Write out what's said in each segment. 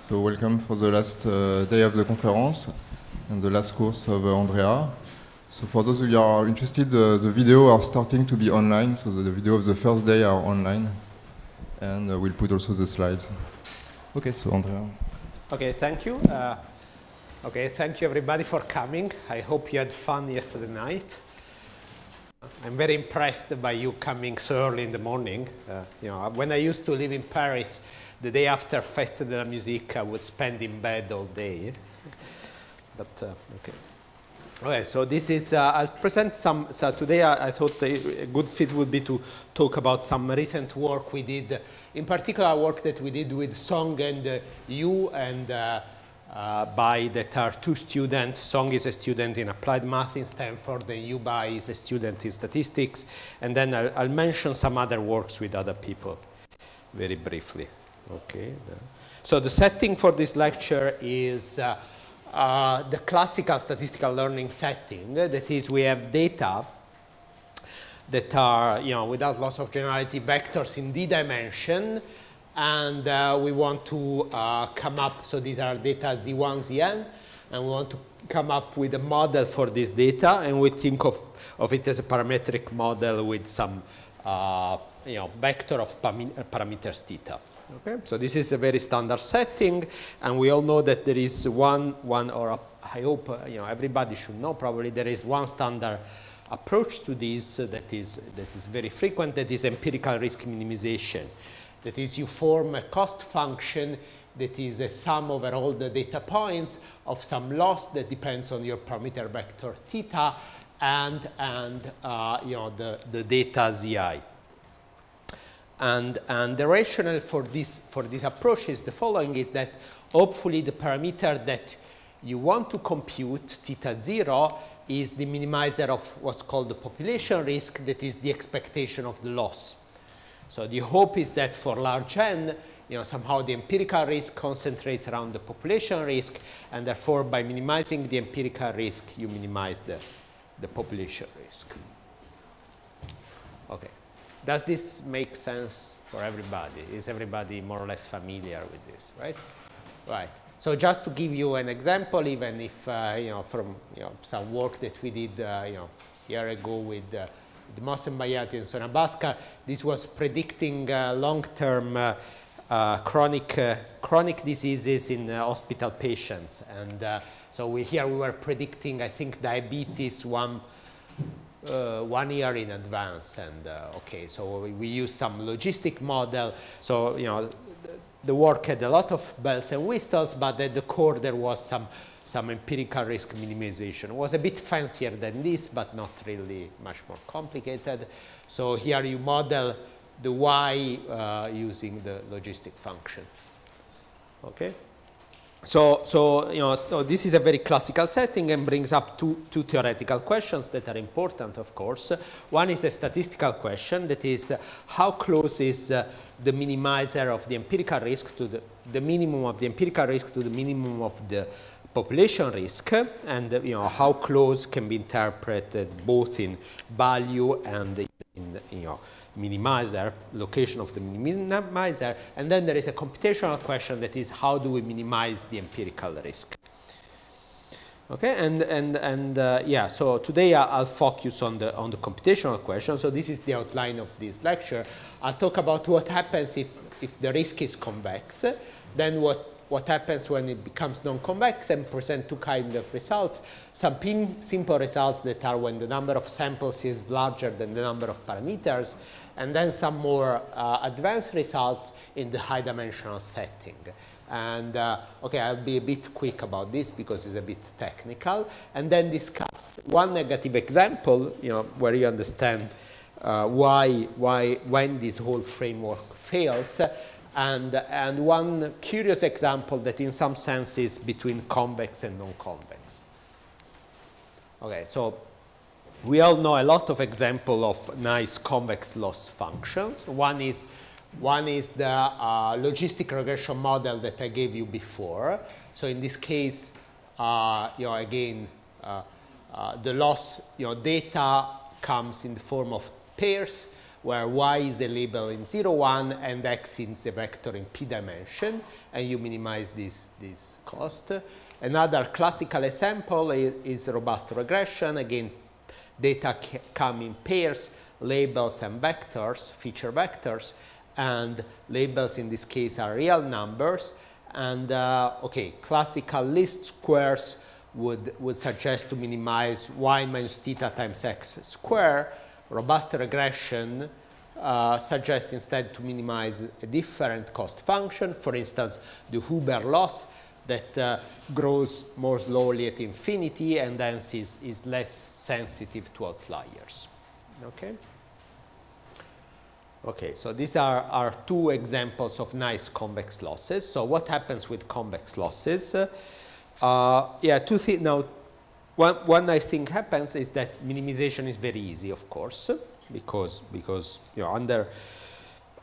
So welcome for the last day of the conference and the last course of Andrea. So for those who are interested, the video are starting to be online. So the video of the first day are online, and we'll put also the slides. Okay, so Andrea. Okay, thank you. Okay, thank you everybody for coming. I hope you had fun yesterday night. I'm very impressed by you coming so early in the morning. You know, when I used to live in Paris, the day after Fête de la Musique, I would spend in bed all day. But okay. Okay, so this is, I'll present some, so today I thought a good fit would be to talk about some recent work we did, in particular work that we did with Song and Yu, and Bai, that are two students. Song is a student in applied math in Stanford, and Yu Bai is a student in statistics. And then I'll mention some other works with other people very briefly. Okay. So the setting for this lecture is the classical statistical learning setting. That is, we have data that are, you know, without loss of generality, vectors in d dimension, and we want to come up. So these are data z1, zn, and we want to come up with a model for this data, and we think of it as a parametric model with some, you know, vector of parameters theta. Okay, so this is a very standard setting, and we all know that there is one or I hope you know, everybody should know probably there is one standard approach to this that is very frequent. That is empirical risk minimization. That is, you form a cost function that is a sum over all the data points of some loss that depends on your parameter vector theta and you know, the data zi. And the rationale for this approach is the following: is that hopefully the parameter that you want to compute, theta 0, is the minimizer of what's called the population risk, that is the expectation of the loss. So the hope is that for large n, you know, somehow the empirical risk concentrates around the population risk, and therefore by minimizing the empirical risk, you minimize the population risk. Okay. Does this make sense for everybody? Is everybody more or less familiar with this, right? Right. So just to give you an example, even if, you know, from, you know, some work that we did, you know, a year ago with Mossen Bayati and Sona Bhaskar, this was predicting long-term chronic diseases in hospital patients. And so here we were predicting, I think, diabetes 1 year in advance, and okay, so we used some logistic model. So, you know, the work had a lot of bells and whistles, but at the core there was some empirical risk minimization. It was a bit fancier than this, but not really much more complicated. So here you model the y using the logistic function. Okay. So you know, so this is a very classical setting and brings up two theoretical questions that are important, of course. One is a statistical question, that is, how close is the minimizer of the empirical risk to the minimum of the empirical risk to the minimum of the population risk, and you know, how close can be interpreted both in value and in, you know, minimizer, location of the minimizer. And then there is a computational question, that is, how do we minimize the empirical risk? Okay, and yeah, so today I'll focus on the computational question. So this is the outline of this lecture. I'll talk about what happens if the risk is convex, then what happens when it becomes non-convex, and present two kinds of results. Some simple results that are when the number of samples is larger than the number of parameters, and then some more advanced results in the high-dimensional setting. And okay, I'll be a bit quick about this because it's a bit technical, and then discuss one negative example, you know, where you understand when this whole framework fails. And one curious example that in some sense is between convex and non-convex. Okay, so we all know a lot of examples of nice convex loss functions. One is the logistic regression model that I gave you before. So in this case, you know, again, the loss, you know, data comes in the form of pairs, where y is a label in 0, 1, and x is a vector in p dimension, and you minimize this cost. Another classical example is robust regression. Again, data come in pairs, labels and vectors, feature vectors, and labels in this case are real numbers. And okay, classical least squares would suggest to minimize y minus theta times x square. Robust regression suggests instead to minimize a different cost function, for instance, the Huber loss that grows more slowly at infinity and hence is less sensitive to outliers. Okay? Okay, so these are two examples of nice convex losses. So what happens with convex losses? Yeah, two things. Now, one nice thing happens is that minimization is very easy, of course, because you know, under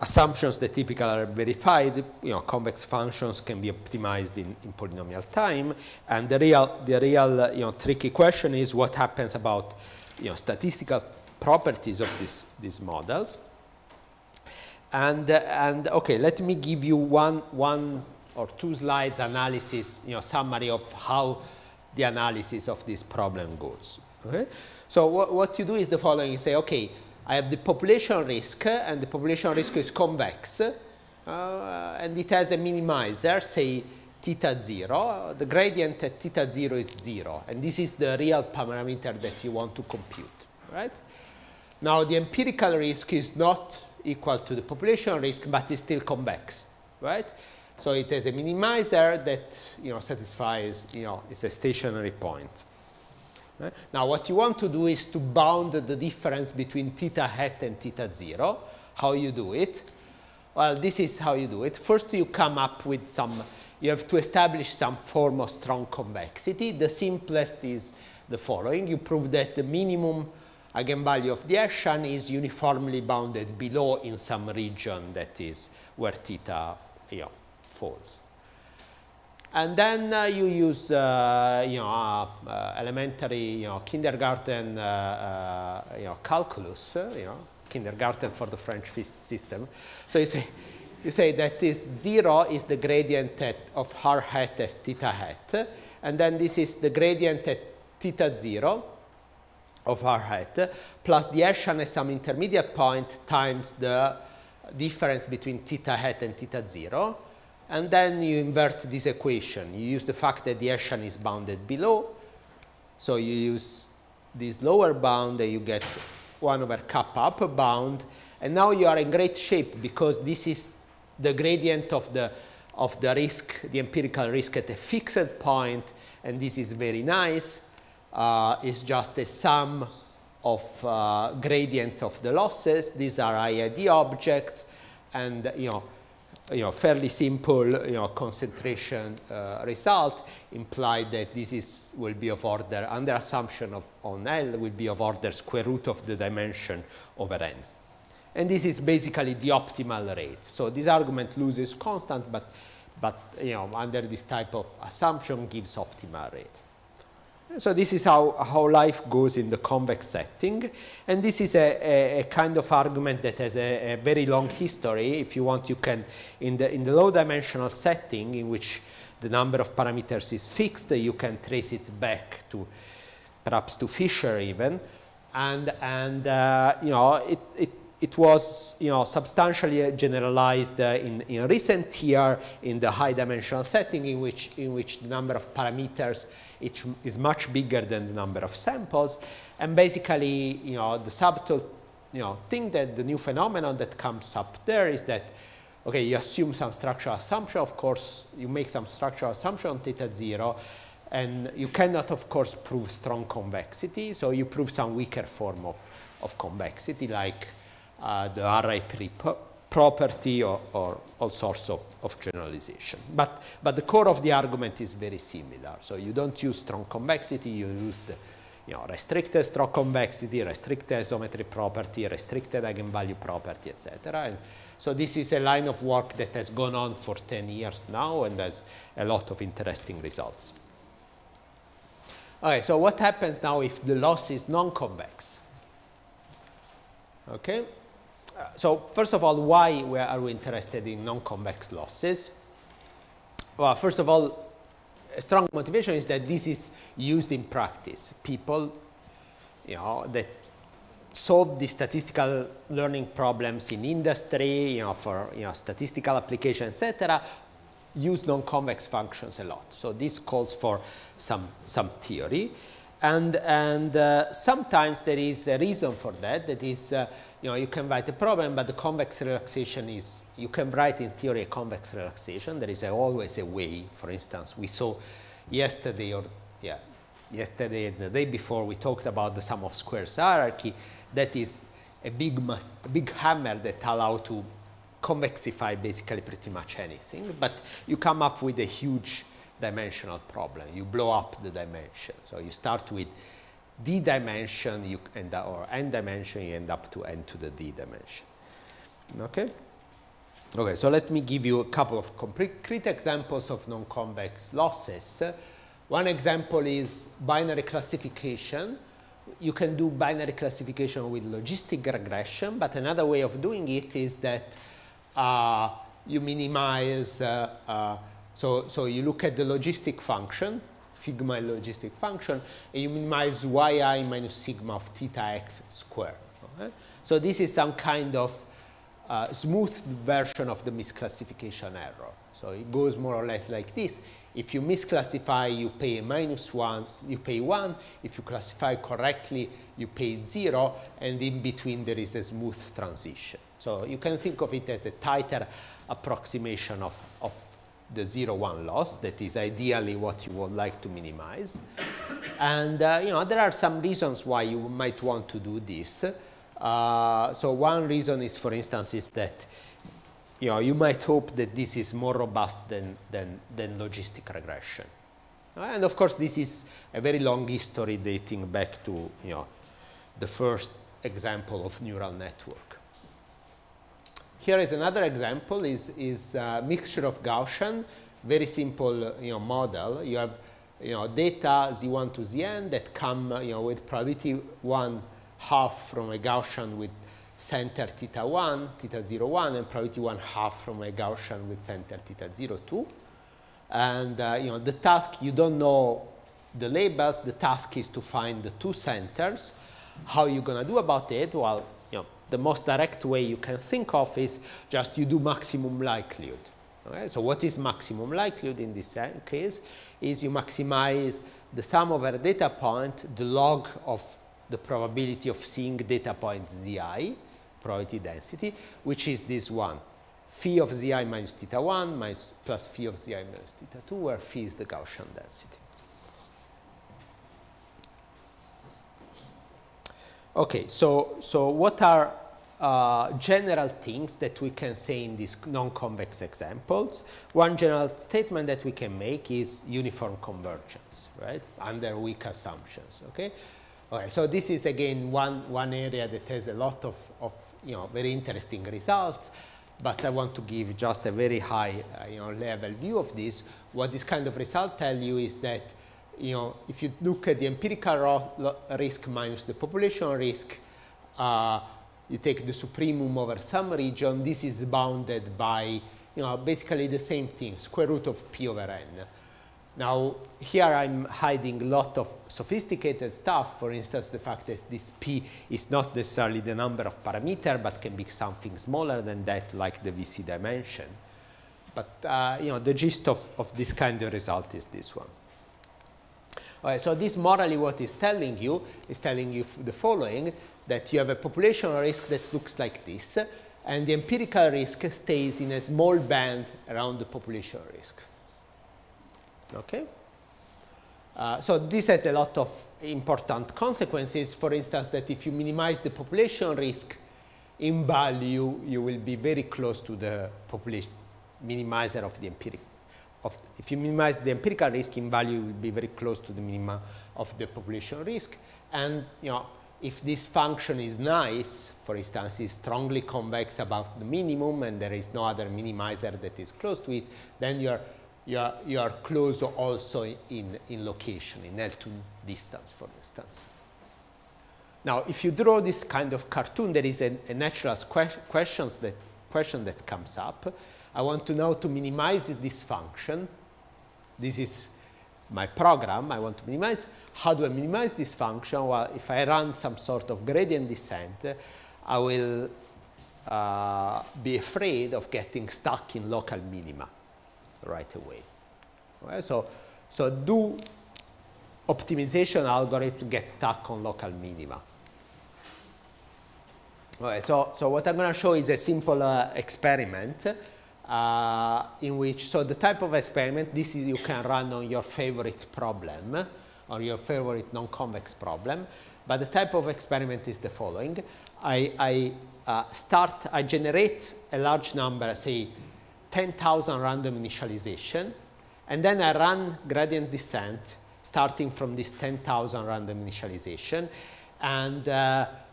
assumptions that typically are verified, you know, convex functions can be optimized in polynomial time. And the real you know, tricky question is what happens about, you know, statistical properties of these models. And okay, let me give you one or two slides analysis, you know, summary of how the analysis of this problem goes. Okay, so what you do is the following: you say, okay, I have the population risk, and the population risk is convex, and it has a minimizer, say theta 0. The gradient at theta 0 is 0, and this is the real parameter that you want to compute, right? Now, the empirical risk is not equal to the population risk, but is still convex, right? So it has a minimizer that, you know, satisfies, you know, it's a stationary point. Right? Now, what you want to do is to bound the difference between theta hat and theta 0. How you do it? Well, this is how you do it. First, you come up with you have to establish some form of strong convexity. The simplest is the following. You prove that the minimum eigenvalue of the Gaussian is uniformly bounded below in some region that is where theta, you know, falls. And then you use elementary, you know, kindergarten, you know, calculus, you know, kindergarten for the French system. So you say that this 0 is the gradient of r hat at theta hat, and then this is the gradient at theta 0 of r hat plus the Gaussian at some intermediate point times the difference between theta hat and theta 0. And then you invert this equation. You use the fact that the Gaussian is bounded below. So you use this lower bound and you get 1 over kappa upper bound. And now you are in great shape because this is the gradient of the risk, the empirical risk at a fixed point. And this is very nice. It's just a sum of gradients of the losses. These are IID objects. And, you know, fairly simple, you know, concentration result implied that this will be of order, under assumption on L, will be of order square root of the dimension over n. And this is basically the optimal rate. So this argument loses constant, but you know, under this type of assumption gives optimal rate. So this is how life goes in the convex setting. And this is a kind of argument that has a very long history. If you want, you can, in the low dimensional setting in which the number of parameters is fixed, you can trace it back to perhaps to Fisher even. And you know, it was, you know, substantially generalized in recent year in the high dimensional setting in which the number of parameters is much bigger than the number of samples. And basically, you know, the subtle, you know, thing that the new phenomenon that comes up there is that, okay, you assume some structural assumption, of course, you make some structural assumption on theta 0, and you cannot, of course, prove strong convexity, so you prove some weaker form of convexity, like the RI property or all sorts of generalization. But the core of the argument is very similar. So you don't use strong convexity, you use the, you know, restricted strong convexity, restricted isometry property, restricted eigenvalue property, etc. And so this is a line of work that has gone on for 10 years now and has a lot of interesting results. Okay, so what happens now if the loss is non-convex? Okay. So first of all, why are we interested in non-convex losses? Well, first of all, a strong motivation is that this is used in practice. People, that solve the statistical learning problems in industry, for statistical application, etc., use non-convex functions a lot. So this calls for some theory, and sometimes there is a reason for that. That is, you can write a problem, but the convex relaxation is, you can write in theory a convex relaxation. There is always a way. For instance, we saw yesterday and the day before, we talked about the sum of squares hierarchy. That is a big hammer that allows to convexify basically pretty much anything, but you come up with a huge dimensional problem. You blow up the dimension. So you start with d dimension, or n dimension, you end up to n to the d dimension. Okay? Okay, so let me give you a couple of concrete examples of non-convex losses. One example is binary classification. You can do binary classification with logistic regression, but another way of doing it is that you minimize, so you look at the logistic function, sigma logistic function, and you minimize yi minus sigma of theta x squared. Okay? So this is some kind of smooth version of the misclassification error. So it goes more or less like this. If you misclassify, you pay -1, you pay 1. If you classify correctly, you pay 0, and in between there is a smooth transition. So you can think of it as a tighter approximation of the 0-1 loss. That is ideally what you would like to minimize. And there are some reasons why you might want to do this. So one reason is, for instance, is that you might hope that this is more robust than logistic regression. And of course, this is a very long history dating back to the first example of neural network. Here is another example, is a mixture of Gaussian, very simple model. You have data z1 to zn that come with probability 1/2 from a Gaussian with center theta 1, theta 0, 1, and probability 1/2 from a Gaussian with center theta 0, 2. And the task, you don't know the labels. The task is to find the two centers. How are you going to do about it? Well, the most direct way you can think of is just you do maximum likelihood. Okay? So what is maximum likelihood in this case? Is you maximize the sum over a data point, the log of the probability of seeing data point zi, probability density, which is this one, phi of zi minus theta 1 plus phi of zi minus theta 2, where phi is the Gaussian density. Okay, so what are general things that we can say in these non-convex examples? One general statement that we can make is uniform convergence, right, under weak assumptions. Okay, okay. So this is again one area that has a lot of very interesting results, but I want to give just a very high level view of this. What this kind of result tell you is that if you look at the empirical risk minus the population risk, you take the supremum over some region. This is bounded by basically the same thing, square root of p over n. Now here I'm hiding a lot of sophisticated stuff. For instance, the fact that this p is not necessarily the number of parameters, but can be something smaller than that, like the VC dimension. But the gist of this kind of result is this one. Okay, so this morally what is telling you the following, that you have a population risk that looks like this, and the empirical risk stays in a small band around the population risk. Okay? So this has a lot of important consequences. For instance, that if you minimize the population risk in value, you will be very close to the population minimizer of the empirical. If you minimize the empirical risk in value, you will be very close to the minima of the population risk. And if this function is nice, for instance, is strongly convex about the minimum, and there is no other minimizer that is close to it, then you are close also in location, in L2 distance, for instance. Now, if you draw this kind of cartoon, there is a natural question that comes up. I want to know to minimize this function. This is my program. I want to minimize. How do I minimize this function? Well, if I run some sort of gradient descent, I will be afraid of getting stuck in local minima right away. Okay, so do optimization algorithm get stuck on local minima? Okay, so what I'm going to show is a simple experiment in which, so the type of experiment, this is you can run on your favorite problem or your favorite non-convex problem, but the type of experiment is the following. I generate a large number, say 10,000 random initialization, and then I run gradient descent starting from this 10,000 random initialization, and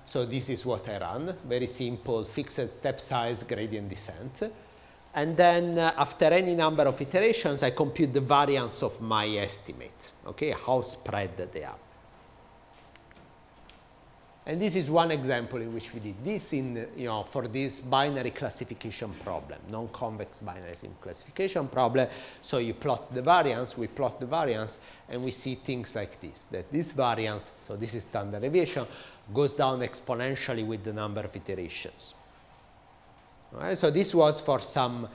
so this is what I run, very simple fixed step size gradient descent. And then after any number of iterations, I compute the variance of my estimate, okay, how spread they are. And this is one example in which we did this in, for this binary classification problem, non-convex binary classification problem. So you plot the variance, we plot the variance, and we see things like this, that this variance, so this is standard deviation, goes down exponentially with the number of iterations. All right, so this was for some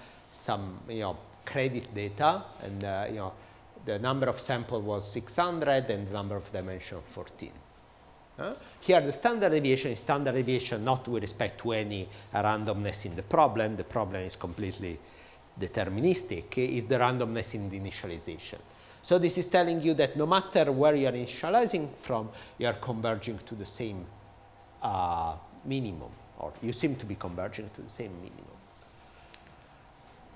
credit data, and the number of sample was 600 and the number of dimension 14. Here the standard deviation is standard deviation not with respect to any randomness in the problem is completely deterministic, is the randomness in the initialization. So this is telling you that no matter where you are initializing from, you are converging to the same minimum, or you seem to be converging to the same minimum.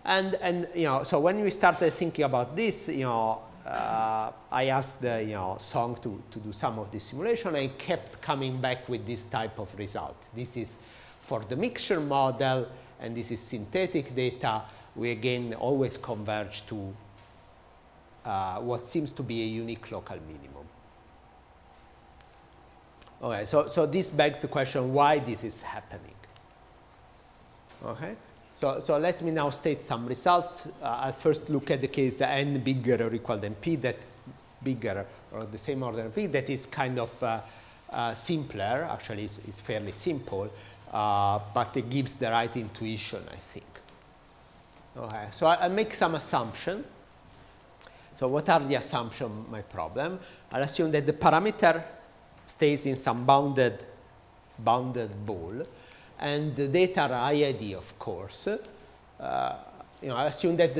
And so when we started thinking about this, I asked the Song to do some of this simulation, and I kept coming back with this type of result. This is for the mixture model, and this is synthetic data. We again always converge to what seems to be a unique local minimum. Okay, so this begs the question why this is happening. Okay, so let me now state some result. I'll first look at the case n bigger or equal than p, that bigger or the same order than p, that is kind of simpler. Actually, it's fairly simple, but it gives the right intuition, I think. Okay, so I'll make some assumption. So what are the assumptions of my problem? I'll assume that the parameter stays in some bounded ball, and the data are IID, of course. I assume that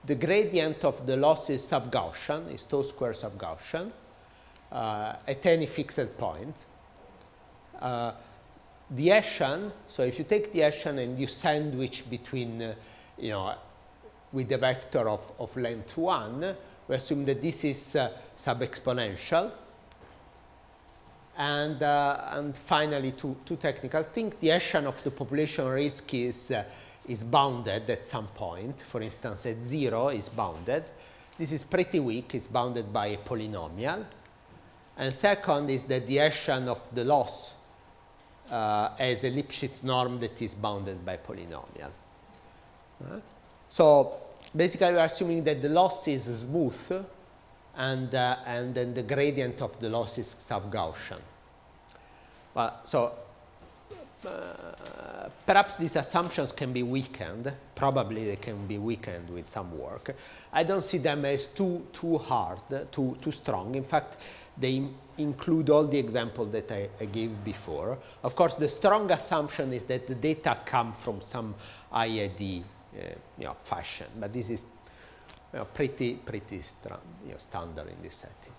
the gradient of the loss is sub-Gaussian, is tau square sub-Gaussian, at any fixed point. The Hessian, so if you take the Hessian and you sandwich between, with the vector of length 1, we assume that this is sub-exponential. And finally, two technical things. The Hessian of the population risk is bounded at some point. For instance, at 0 is bounded. This is pretty weak. It's bounded by a polynomial. And second is that the Hessian of the loss has a Lipschitz norm that is bounded by polynomial. So basically, we are assuming that the loss is smooth, and then the gradient of the loss is sub-Gaussian. So perhaps these assumptions can be weakened. Probably they can be weakened with some work. I don't see them as too hard, too strong. In fact, they include all the examples that I gave before. Of course, the strong assumption is that the data come from some IID fashion, but this is pretty standard in this setting.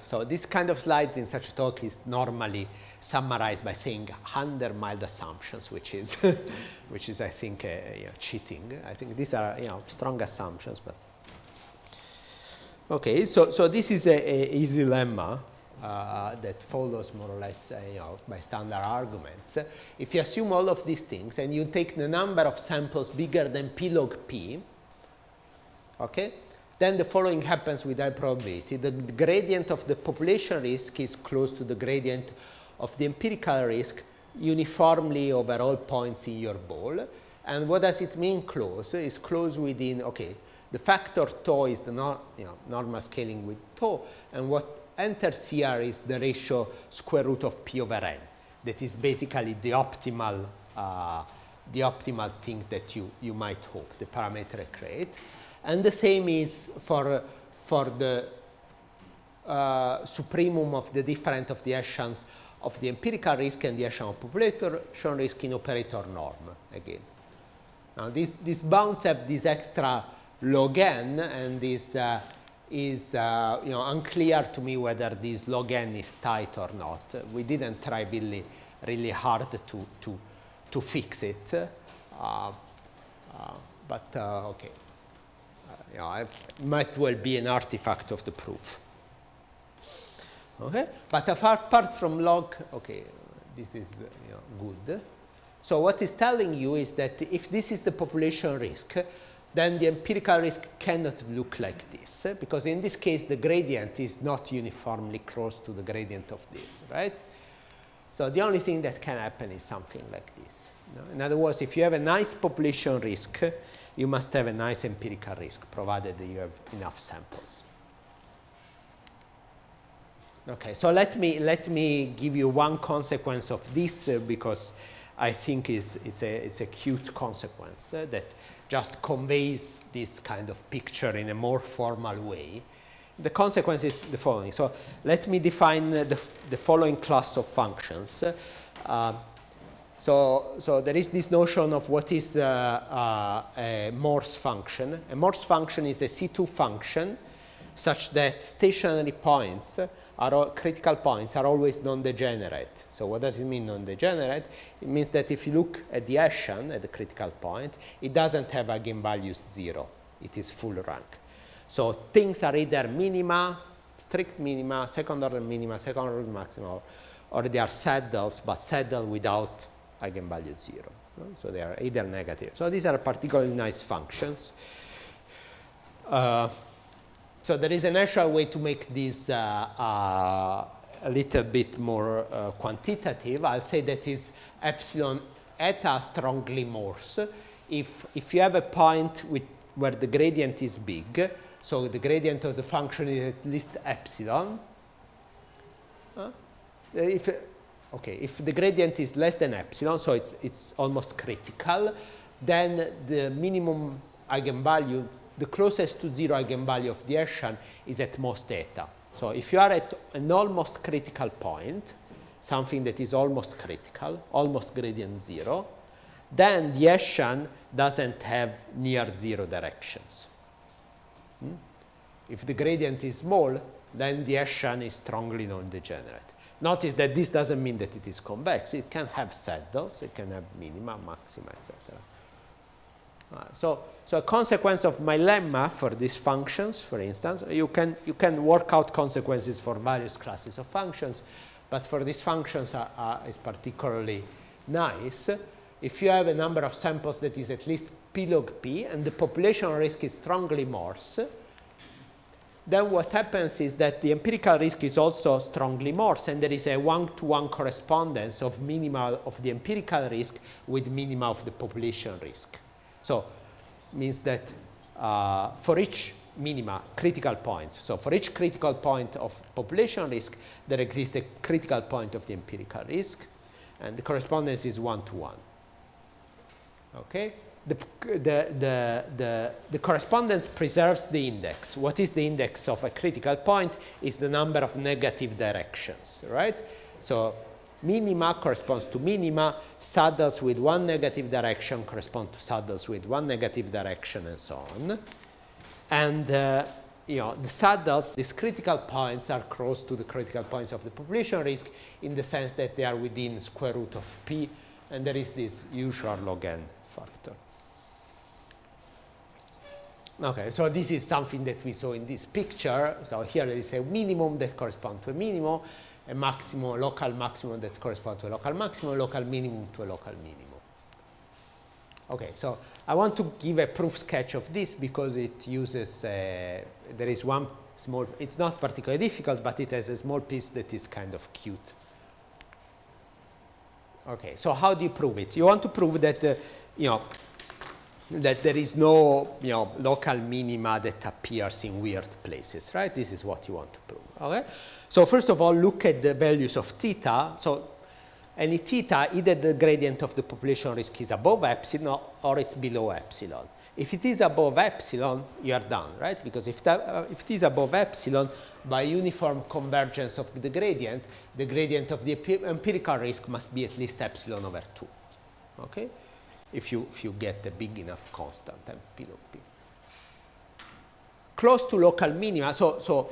So this kind of slides in such a talk is normally summarized by saying under mild assumptions, which is I think cheating. I think these are strong assumptions, but okay. So this is a easy lemma that follows more or less by standard arguments. If you assume all of these things and you take the number of samples bigger than p log p, okay, then the following happens with high probability. The gradient of the population risk is close to the gradient of the empirical risk uniformly over all points in your ball. And what does it mean close? It's close within, okay, the factor tau is the normal scaling with tau, and what enters here is the ratio square root of p over n. That is basically the optimal thing that you might hope, the parametric rate. And the same is for the supremum of the difference of the echelons of the empirical risk and the echelon of population risk in operator norm again. Now these bounds have this extra log n, and this is unclear to me whether this log n is tight or not. We didn't try really hard to fix it, but okay. It might well be an artifact of the proof. Okay, but apart from log, okay, this is good. So what it's telling you is that if this is the population risk, then the empirical risk cannot look like this, because in this case the gradient is not uniformly close to the gradient of this, right? So the only thing that can happen is something like this. In other words, if you have a nice population risk, you must have a nice empirical risk, provided that you have enough samples. Okay, so let me give you one consequence of this, because I think it's a cute consequence that just conveys this kind of picture in a more formal way. The consequence is the following. So let me define the following class of functions. So there is this notion of what is a Morse function. A Morse function is a C2 function such that stationary points, critical points, are always non-degenerate. So what does it mean non-degenerate? It means that if you look at the echelon at the critical point, it doesn't have eigenvalues 0. It is full rank. So things are either minima, strict minima, second order minima, second order maxima, or they are saddles, but saddle without eigenvalue 0. So they are either negative. So these are particularly nice functions. So there is a natural way to make this a little bit more quantitative. I'll say that is epsilon eta strongly Morse. If you have a point where the gradient is big, so the gradient of the function is at least epsilon. If the gradient is less than epsilon, so it's almost critical, then the minimum eigenvalue, the closest to 0 eigenvalue of the echelon is at most eta. So if you are at an almost critical point, something that is almost critical, almost gradient 0, then the echelon doesn't have near 0 directions. If the gradient is small, then the echelon is strongly non-degenerate. Notice that this doesn't mean that it is convex. It can have saddles, it can have minima, maxima, etc. So a consequence of my lemma for these functions, for instance, you can work out consequences for various classes of functions, but for these functions is particularly nice. If you have a number of samples that is at least p log p, and the population risk is strongly Morse, then what happens is that the empirical risk is also strongly Morse, and there is a one-to-one correspondence of minima of the empirical risk with minima of the population risk. So means that for each minima, critical points, so for each critical point of population risk, there exists a critical point of the empirical risk, and the correspondence is one-to-one. Okay? The correspondence preserves the index. What is the index of a critical point? Is the number of negative directions, right? So minima corresponds to minima, saddles with one negative direction correspond to saddles with one negative direction, and so on. And the saddles, these critical points, are close to the critical points of the population risk in the sense that they are within square root of p, and there is this usual log n factor. Okay, so this is something that we saw in this picture. So here there is a minimum that corresponds to a minimum, a maximum, local maximum that corresponds to a local maximum, local minimum to a local minimum. Okay, so I want to give a proof sketch of this because it uses, there is one small, it's not particularly difficult, but it has a small piece that is kind of cute. Okay, so how do you prove it? You want to prove that, you know, that there is no, you know, local minima that appears in weird places, right? This is what you want to prove, okay? So first of all, look at the values of theta. So any theta, either the gradient of the population risk is above epsilon or it's below epsilon. If it is above epsilon, you are done, right? Because if it is above epsilon, by uniform convergence of the gradient of the empirical risk must be at least epsilon over 2, okay? If you get a big enough constant, m p log p. Close to local minima, so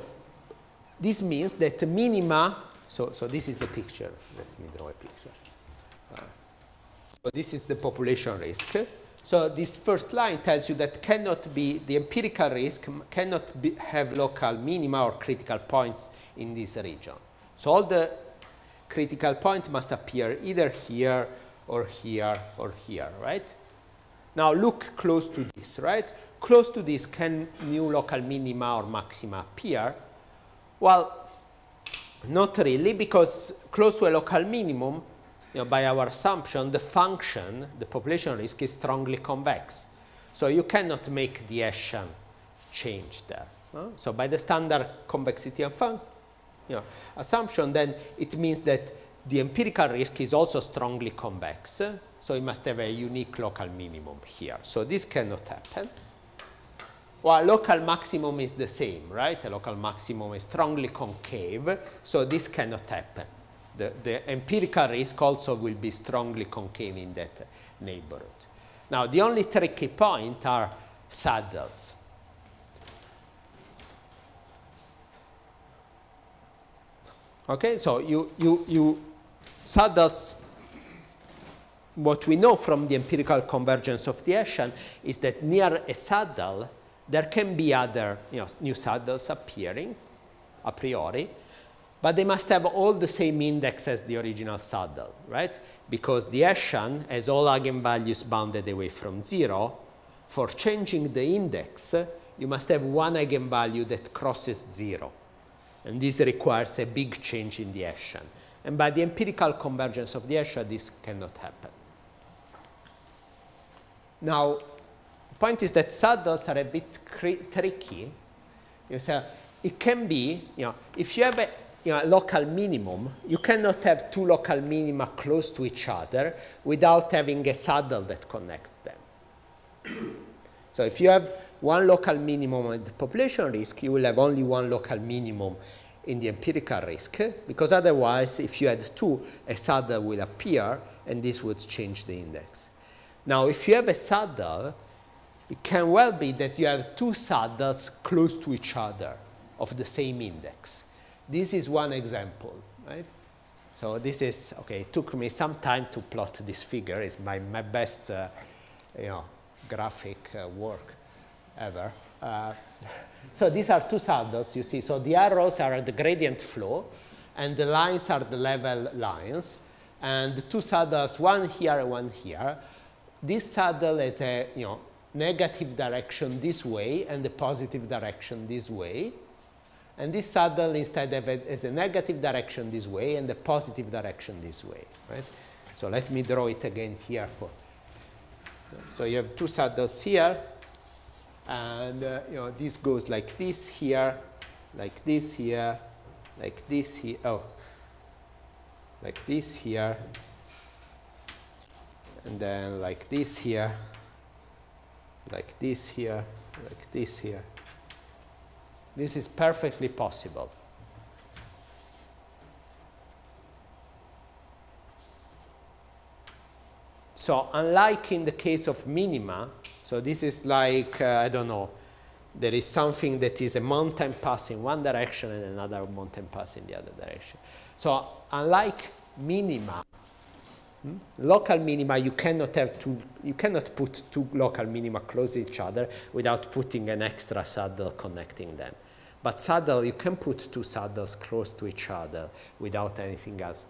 this means that minima, so this is the picture. Let me draw a picture. So this is the population risk. So this first line tells you that cannot be, the empirical risk cannot have local minima or critical points in this region. So all the critical points must appear either here or here or here, right? Now look close to this, right? Close to this, can new local minima or maxima appear? Well, not really, because close to a local minimum, you know, by our assumption, the function, the population risk, is strongly convex. So you cannot make the Hessian change there. So by the standard convexity and assumption, then it means that the empirical risk is also strongly convex. So it must have a unique local minimum here. So this cannot happen. Well, local maximum is the same, right? A local maximum is strongly concave, so this cannot happen. The empirical risk also will be strongly concave in that neighborhood. Now, the only tricky point are saddles. Okay, so saddles, what we know from the empirical convergence of the Hessian is that near a saddle, there can be other, you know, new saddles appearing a priori, but they must have all the same index as the original saddle, right? Because the Hessian has all eigenvalues bounded away from 0. For changing the index, you must have one eigenvalue that crosses 0. And this requires a big change in the Hessian. And by the empirical convergence of the Hessian, this cannot happen. Now, the point is that saddles are a bit tricky. You say it can be, you know, if you have a local minimum, you cannot have two local minima close to each other without having a saddle that connects them. So if you have one local minimum at the population risk, you will have only one local minimum in the empirical risk, because otherwise, if you had two, a saddle will appear, and this would change the index. Now, if you have a saddle, it can well be that you have two saddles close to each other of the same index. This is one example, right? So this is, okay, it took me some time to plot this figure. It's my best, graphic work ever. So these are two saddles, you see. So the arrows are the gradient flow, and the lines are the level lines. And the two saddles, one here and one here. This saddle has a negative direction this way and a positive direction this way. And this saddle instead has a negative direction this way and a positive direction this way, right? So let me draw it again here. So you have two saddles here, and this goes like this here, like this here, like this here, like this here, and then like this here, like this here, like this here. This is perfectly possible. So unlike in the case of minima, so this is like, I don't know, there is something that is a mountain pass in one direction and another mountain pass in the other direction. So unlike minima, local minima, you cannot put two local minima close to each other without putting an extra saddle connecting them. But saddle, you can put two saddles close to each other without anything else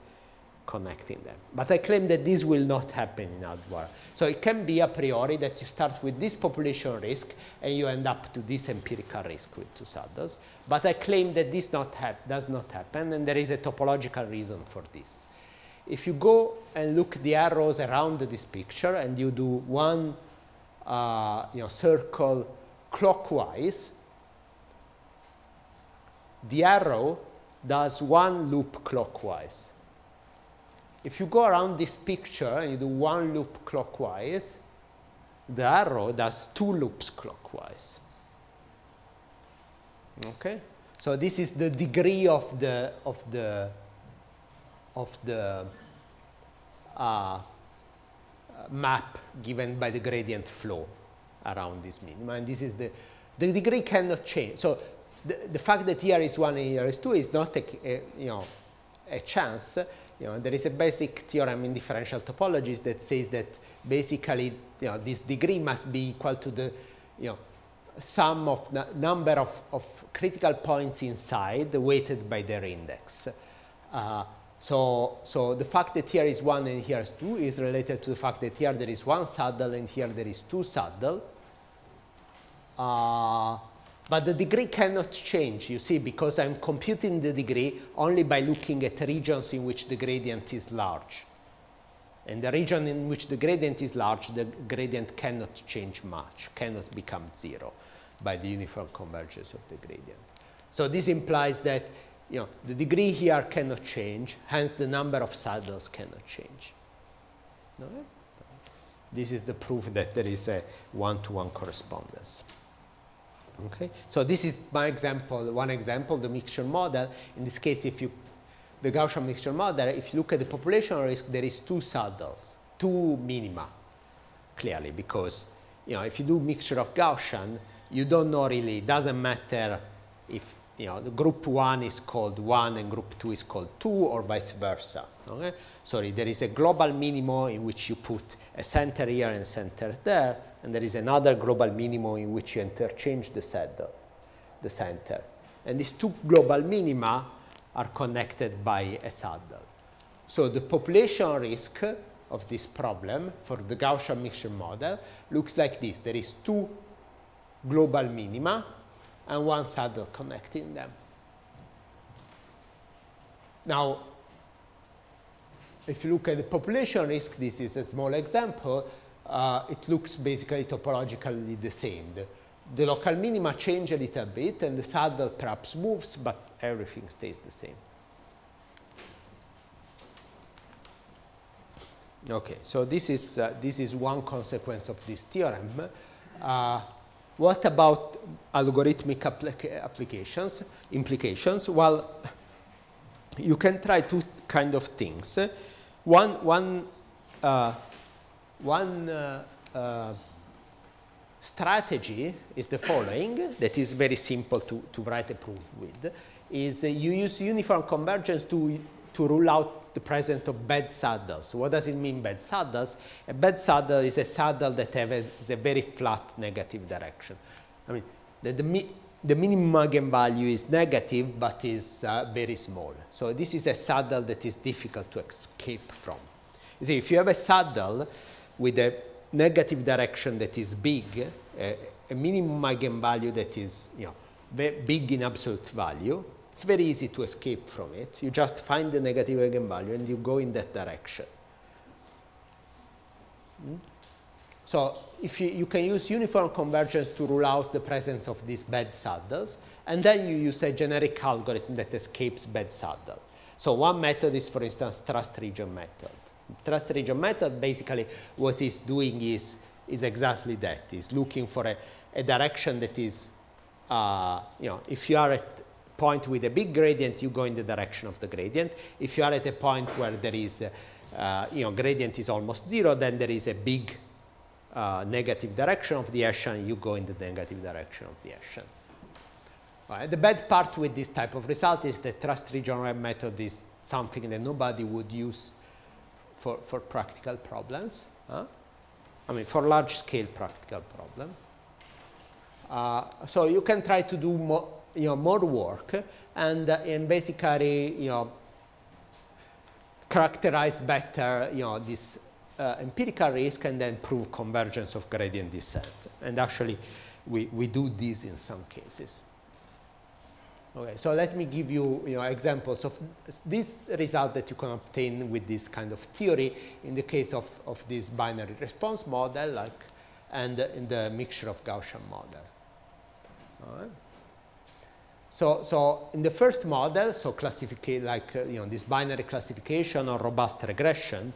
connecting them. But I claim that this will not happen in hardware. So it can be a priori that you start with this population risk and you end up to this empirical risk with two saddles. But I claim that this does not happen, and there is a topological reason for this. If you go and look the arrows around this picture and you do one circle clockwise, the arrow does one loop clockwise. If you go around this picture and you do one loop clockwise, the arrow does two loops clockwise. Okay? So this is the degree of the map given by the gradient flow around this minima, and this is the degree cannot change. So the fact that here is 1 and here is 2 is not a chance. There is a basic theorem in differential topologies that says that basically this degree must be equal to the sum of number of critical points inside weighted by their index. So the fact that here is 1 and here is 2 is related to the fact that here there is one saddle and here there is two saddle. But the degree cannot change, you see, because I'm computing the degree only by looking at regions in which the gradient is large. And the region in which the gradient is large, the gradient cannot change much, cannot become 0 by the uniform convergence of the gradient. So this implies that the degree here cannot change, hence the number of saddles cannot change. Okay? This is the proof that there is a one-to-one correspondence. Okay, so this is my example, one example, the mixture model. In this case, the Gaussian mixture model, if you look at the population risk, there is two saddles, two minima, clearly, because if you do mixture of Gaussian, you don't know really, it doesn't matter if the group 1 is called 1 and group 2 is called 2 or vice versa. Okay? Sorry, there is a global minimum in which you put a center here and a center there, and there is another global minimum in which you interchange the saddle, the center. And these two global minima are connected by a saddle. So the population risk of this problem for the Gaussian mixture model looks like this. There is two global minima and one saddle connecting them. Now, if you look at the population risk, this is a small example. It looks basically topologically the same. The local minima change a little bit, and the saddle perhaps moves, but everything stays the same. Okay, so this is one consequence of this theorem. What about algorithmic implications? Well, you can try two kind of things. One strategy is the following, that is very simple to write a proof with, is you use uniform convergence to rule out the presence of bad saddles. What does it mean, bad saddles? A bad saddle is a saddle that has a very flat negative direction. I mean, the minimum eigenvalue is negative, but is very small. So this is a saddle that is difficult to escape from. You see, if you have a saddle with a negative direction that is big, a minimum eigenvalue that is big in absolute value, it's very easy to escape from it. You just find the negative eigenvalue and you go in that direction. So if you can use uniform convergence to rule out the presence of these bad saddles, and then you use a generic algorithm that escapes bad saddle. So one method is, for instance, trust region method. Trust region method, basically what it's doing is exactly that. It's looking for a direction that is, if you are at a point with a big gradient, you go in the direction of the gradient. If you are at a point where there is, gradient is almost 0, then there is a big negative direction of the Hessian, you go in the negative direction of the Hessian. The bad part with this type of result is that trust region method is something that nobody would use for practical problems. I mean, for large-scale practical problem. So you can try to do more work and basically, characterize better, this empirical risk and then prove convergence of gradient descent. And actually, we do this in some cases. Okay, so let me give you, examples of this result that you can obtain with this kind of theory in the case of this binary response model, and in the mixture of Gaussian model. All right. So in the first model, so classificate this binary classification or robust regression.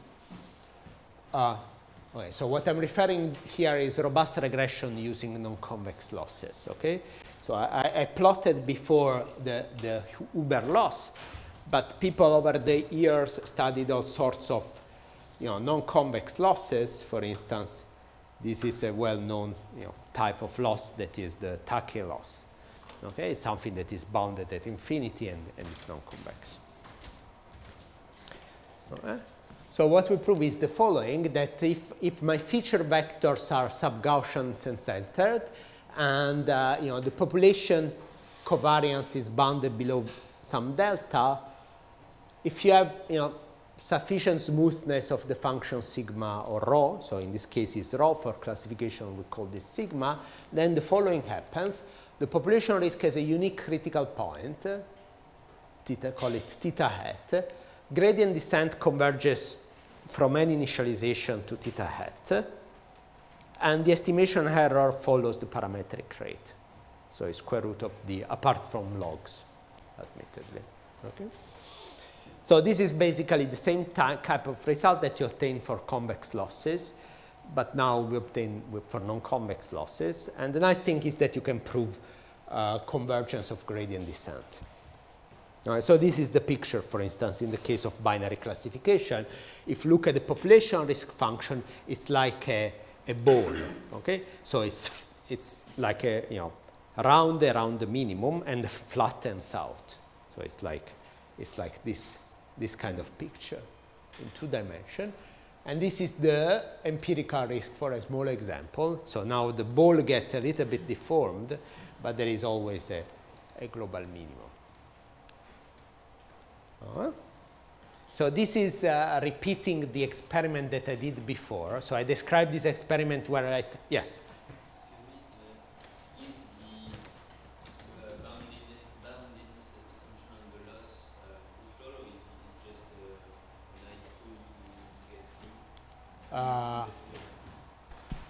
Okay, so what I'm referring here is robust regression using non-convex losses. Okay. So I plotted before the Uber loss, but people over the years studied all sorts of non-convex losses. For instance, this is a well-known type of loss that is the Take loss. Okay, it's something that is bounded at infinity and it's non-convex. Okay. So what we prove is the following, that if my feature vectors are sub-Gaussian and centered, and the population covariance is bounded below some delta, if you have sufficient smoothness of the function sigma or rho, so in this case it's rho, for classification we call this sigma, then the following happens. The population risk has a unique critical point, theta, call it theta hat. Gradient descent converges from any initialization to theta hat. And the estimation error follows the parametric rate. So it's square root of the, apart from logs, admittedly. Okay. So this is basically the same type of result that you obtain for convex losses, but now we obtain for non-convex losses. And the nice thing is that you can prove convergence of gradient descent. All right, so this is the picture, for instance, in the case of binary classification. If you look at the population risk function, it's like a ball, okay? So it's like a, round around the minimum and flattens out. So it's like this kind of picture in 2 dimensions. And this is the empirical risk for a small example. So now the ball gets a little bit deformed, but there is always a global minimum. So this is repeating the experiment that I did before. So I described this experiment where I said, yes? Is the boundedness assumption on the loss crucial, or it is just a nice tool to get through?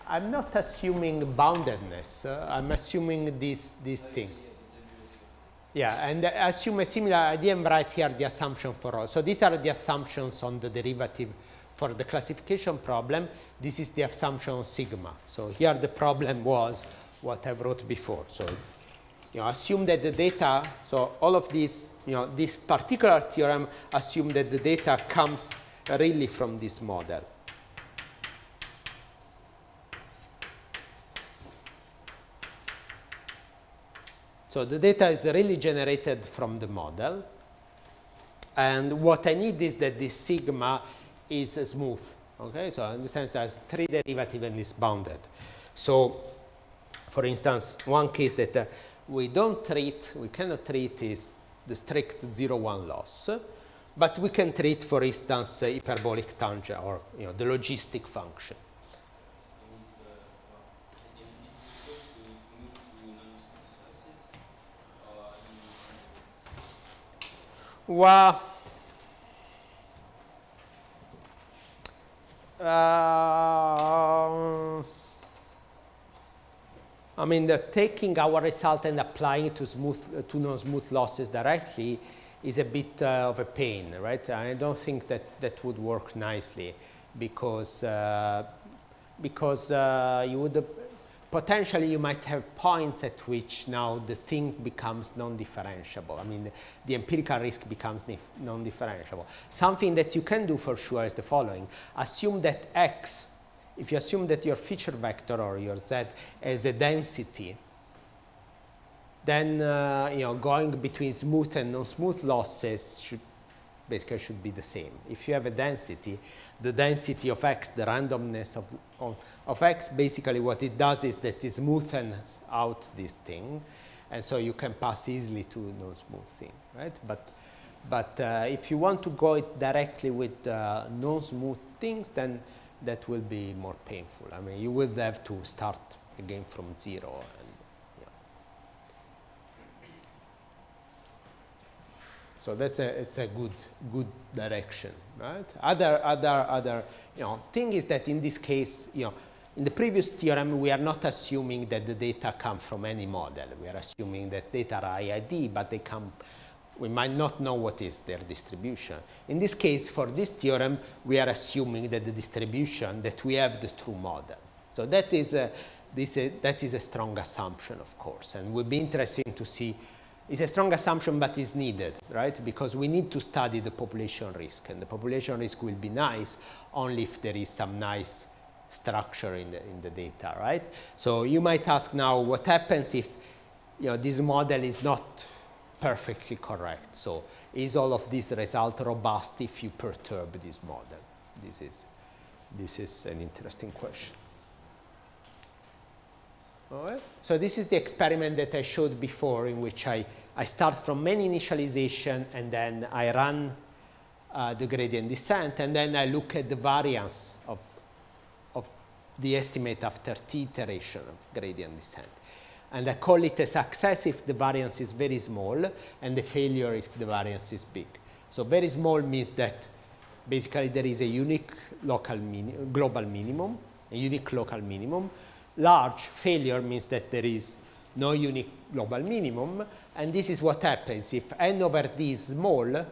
I'm not assuming boundedness. I'm assuming this thing. Yeah, and I assume a similar, I didn't write here the assumption for all. So these are the assumptions on the derivative for the classification problem. This is the assumption on sigma. So here the problem was what I wrote before. So it's, assume that the data, so all of these, this particular theorem assume that the data comes really from this model. So the data is really generated from the model. And what I need is that this sigma is smooth. Okay, so in the sense it has 3 derivatives and is bounded. So for instance, one case that we cannot treat is the strict 0-1 loss. But we can treat, for instance, hyperbolic tangent or the logistic function. Well, I mean, taking our result and applying it to non-smooth losses directly is a bit of a pain, right? I don't think that would work nicely because you would potentially you might have points at which now the thing becomes non-differentiable. I mean, the empirical risk becomes non-differentiable. Something that you can do for sure is the following. Assume that x, if you assume that your feature vector or your z has a density, then going between smooth and non-smooth losses should be the same. If you have a density, the density of x, the randomness of x, basically what it does is that it smoothens out this thing, and so you can pass easily to non-smooth thing, right? But But if you want to go it directly with non-smooth things, then that will be more painful. I mean, you will have to start again from zero. And, yeah. So that's it's a good direction, right? Other thing is that in this case, in the previous theorem, we are not assuming that the data come from any model. We are assuming that data are IID, but they come. We might not know what is their distribution. In this case, for this theorem, we are assuming that the distribution, that we have the true model. So that is a strong assumption, of course, and will be interesting to see. It's a strong assumption, but is needed, right? Because we need to study the population risk, and the population risk will be nice only if there is some nice structure in the data, right? So you might ask now, what happens if this model is not perfectly correct? So is all of this result robust if you perturb this model? This is an interesting question. All right. So this is the experiment that I showed before, in which I start from many initialization, and then I run the gradient descent, and then I look at the variance of the estimate after t iteration of gradient descent. And I call it a success if the variance is very small, and the failure if the variance is big. So very small means that basically there is a unique global minimum, a unique local minimum. Large failure means that there is no unique global minimum, and this is what happens if n over d is small.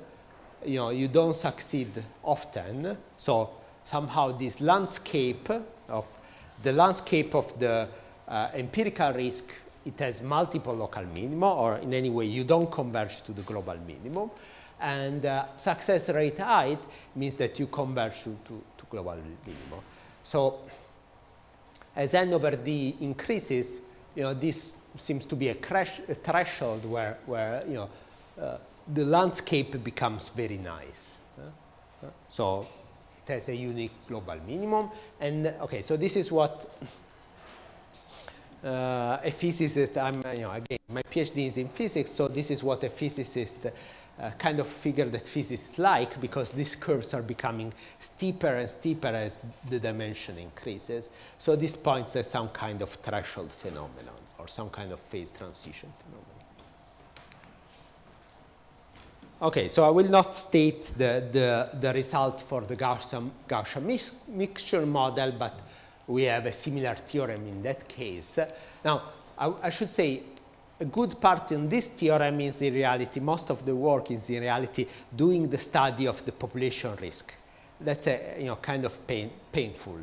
You don't succeed often. So somehow this landscape of the empirical risk, it has multiple local minima, or in any way you don't converge to the global minimum. And success rate height means that you converge to global minimum. So as n over d increases, this seems to be a threshold where the landscape becomes very nice. So it has a unique global minimum. And okay, so this is what a physicist, again, my PhD is in physics, so this is what a physicist kind of figure that physicists like, because these curves are becoming steeper and steeper as the dimension increases. So this points at some kind of threshold phenomenon, or some kind of phase transition phenomenon. Okay, so I will not state the result for the Gaussian mixture model, but we have a similar theorem in that case. Now, I should say a good part in this theorem is in reality, most of the work is in reality doing the study of the population risk. That's a kind of painful.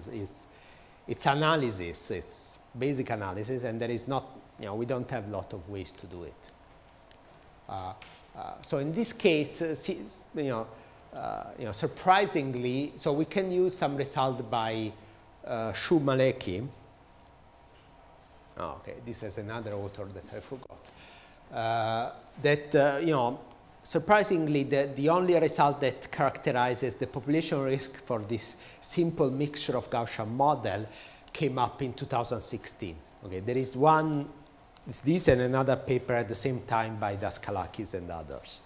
It's analysis, it's basic analysis, and there is not, we don't have a lot of ways to do it. So in this case, surprisingly, so we can use some result by Shu Maleki. Oh, okay, this is another author that I forgot. Surprisingly, the only result that characterizes the population risk for this simple mixture of Gaussian model came up in 2016. Okay, there is one, it's this and another paper at the same time by Daskalakis and others.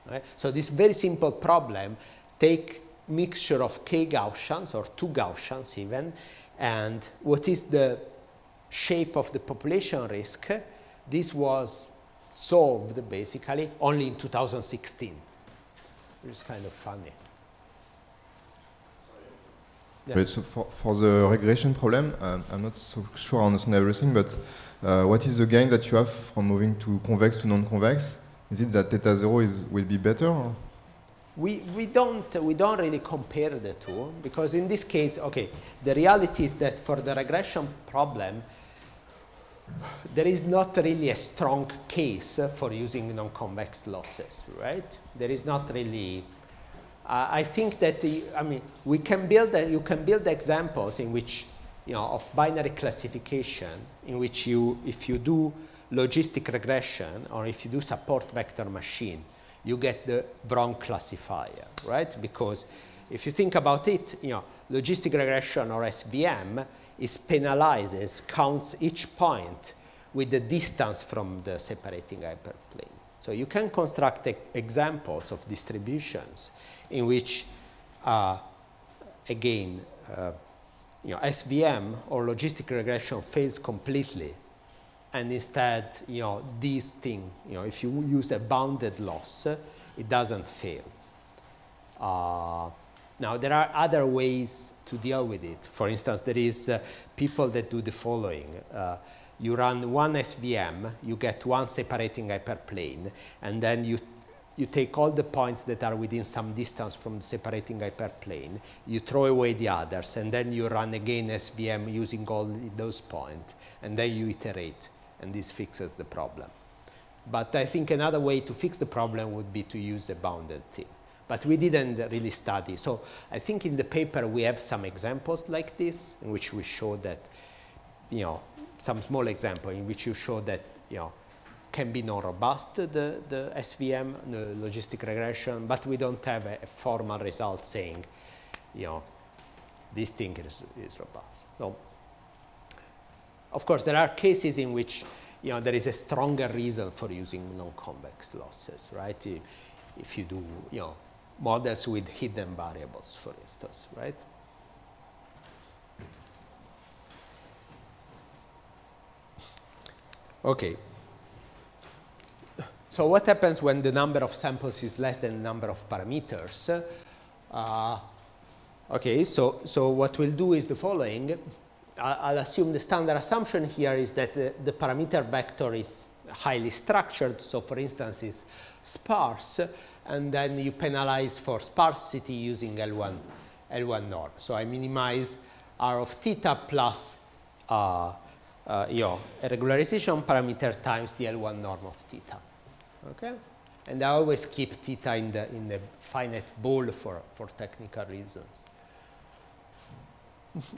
Right? So this very simple problem, take mixture of k Gaussians, or 2 Gaussians even, and what is the shape of the population risk. This was solved basically only in 2016. It's kind of funny. Yeah. Right, so for the regression problem, I'm not so sure I understand everything, but what is the gain that you have from moving to convex to non-convex? Is it that theta 0 will be better? Or? We don't really compare the two, because in this case, okay, the reality is that for the regression problem, there is not really a strong case for using non-convex losses, right? There is not really. I think that we can build. You can build examples in which, of binary classification, in which if you do logistic regression, or if you do support vector machine, you get the wrong classifier, right? Because if you think about it, logistic regression, or SVM, penalizes, counts each point with the distance from the separating hyperplane. So you can construct examples of distributions in which, again, SVM or logistic regression fails completely, and instead, this thing, if you use a bounded loss, it doesn't fail. Now, there are other ways to deal with it. For instance, there is people that do the following. You run one SVM, you get one separating hyperplane, and then you take all the points that are within some distance from the separating hyperplane, you throw away the others, and then you run again SVM using all those points, and then you iterate, and this fixes the problem. But I think another way to fix the problem would be to use a bounded thing. But we didn't really study. So I think in the paper we have some examples like this, in which we show that, some small example in which you show that, can be non-robust, the SVM, the logistic regression, but we don't have a formal result saying, this thing is robust. So, of course, there are cases in which, there is a stronger reason for using non-convex losses, right? If you do, models with hidden variables, for instance, right? Okay. So what happens when the number of samples is less than the number of parameters? Okay, so what we'll do is the following. I'll assume the standard assumption here is that the parameter vector is highly structured, so for instance is sparse, and then you penalize for sparsity using L1 norm. So I minimize R of theta plus a regularization parameter times the L1 norm of theta. Okay, and I always keep theta in the finite ball for technical reasons.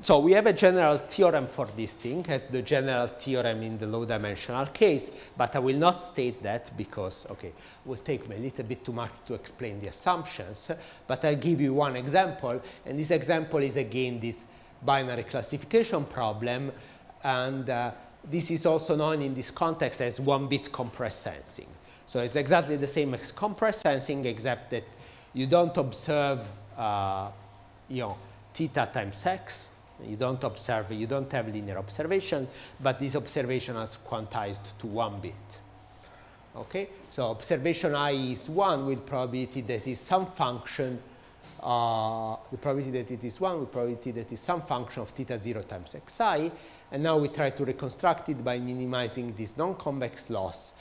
So we have a general theorem for this thing, as the general theorem in the low-dimensional case, but I will not state that because, okay, it will take me a little bit too much to explain the assumptions, but I'll give you one example, and this example is again this binary classification problem, and this is also known in this context as one-bit compressed sensing. So it's exactly the same as compressed sensing, except that you don't observe, theta times x. You don't have linear observation, but this observation is quantized to 1 bit. Okay, so observation I is 1 with probability that is some function, the probability that it is 1 with probability that is some function of theta 0 times xi, and now we try to reconstruct it by minimizing this non-convex loss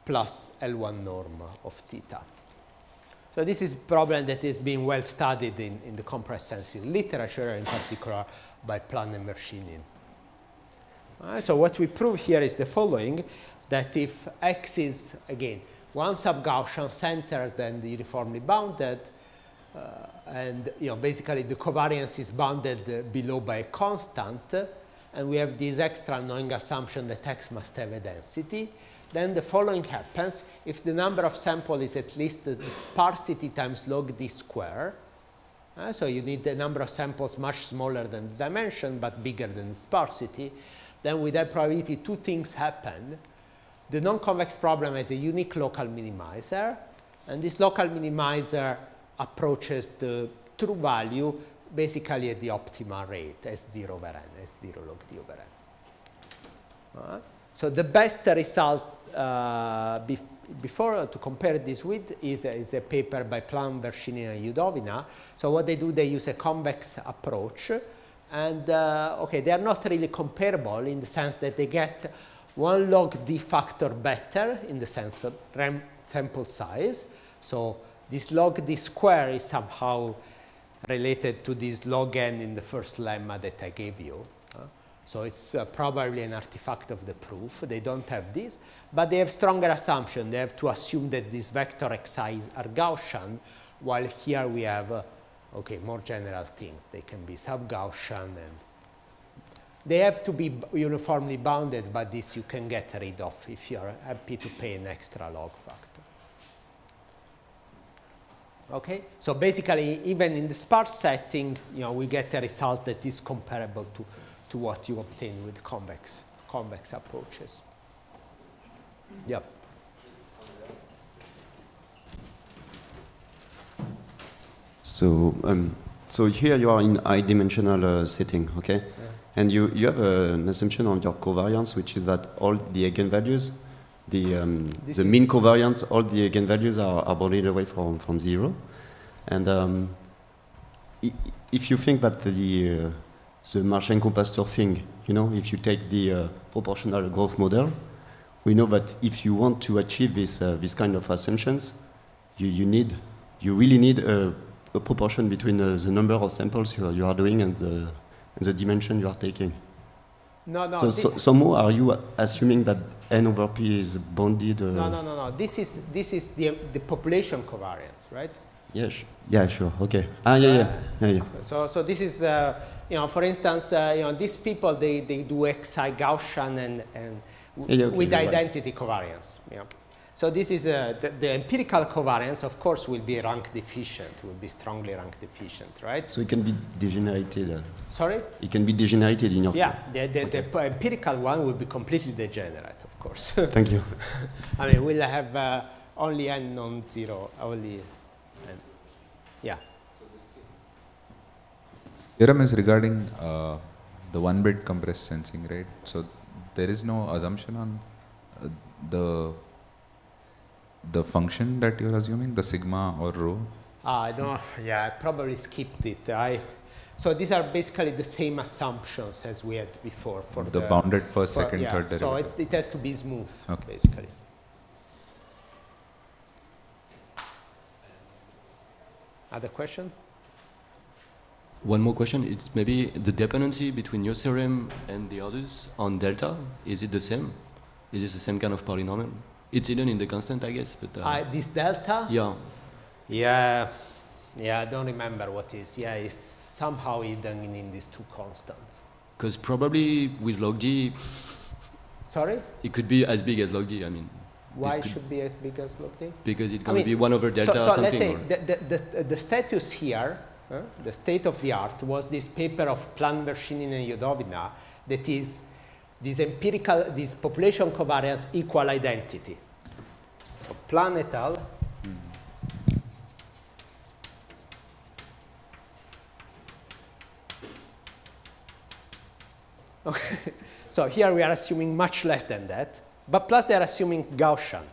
plus L1 norm of theta. So this is a problem that is being well studied in the compressed sensing literature, in particular by Plan and Verschinin. So what we prove here is the following, that if x is, again, one sub-Gaussian centered and uniformly bounded, and basically the covariance is bounded below by a constant, and we have this extra knowing assumption that x must have a density, then the following happens. If the number of samples is at least the sparsity times log d square, so you need the number of samples much smaller than the dimension but bigger than the sparsity, then with that probability two things happen. The non-convex problem has a unique local minimizer, and this local minimizer approaches the true value basically at the optimal rate, S0 over n, S0 log d over n. So the best result before to compare this with is a paper by Plan, Verschinin, and Udovina. So what they do, they use a convex approach, and okay, they are not really comparable in the sense that they get 1 log d factor better in the sense of sample size. So this log d square is somehow related to this log n in the first lemma that I gave you. So it's probably an artifact of the proof. They don't have this, but they have stronger assumption. They have to assume that these vector xi are Gaussian, while here we have, okay, more general things. They can be sub-Gaussian, and they have to be uniformly bounded, but this you can get rid of if you're happy to pay an extra log factor. Okay, so basically, even in the sparse setting, we get a result that is comparable to what you obtain with convex approaches. Yep. So here you are in high-dimensional setting, okay? Yeah. And you have an assumption on your covariance, which is that all the eigenvalues, the mean covariance, all the eigenvalues are bounded away from 0. And if you think that the Marchand-Compastor thing, you know, if you take the proportional growth model, we know that if you want to achieve this kind of assumptions, you really need a proportion between the number of samples you are doing and the dimension you are taking. No. So somehow are you assuming that n over p is bounded? No. This is the population covariance, right? Yes. Yeah. Sure. Okay. Yeah. So this is you know, for instance, you know, these people they do xi Gaussian and with identity covariance. Yeah. So this is the empirical covariance, of course, will be rank deficient, will be strongly rank deficient, right? So it can be degenerated. Sorry? It can be degenerated in your the empirical one will be completely degenerate, of course. Thank you. I mean, we'll have only n non-zero, only n. Yeah. Theorem is regarding the one-bit compressed sensing, right? So there is no assumption on the function that you're assuming, the sigma or rho? I don't know. Yeah, I probably skipped it. So these are basically the same assumptions as we had before for the bounded first, second, third derivative. So it has to be smooth, okay, basically. Other question? One more question. It's maybe the dependency between your theorem and the others on delta. Is it the same? Is it the same kind of polynomial? It's hidden in the constant, I guess. But this delta? Yeah. Yeah. I don't remember what is. Yeah, it's somehow hidden in these two constants. Because probably with log d. Sorry? It could be as big as log d. I mean. Why should it be as big as log d? Because it's going to be 1 over delta or something. So let's say the status here, the state of the art, was this paper of Plan-Vershinin and Yodovina that is this population covariance equal identity. So Plan et al. Okay. So here we are assuming much less than that, but plus they are assuming Gaussian.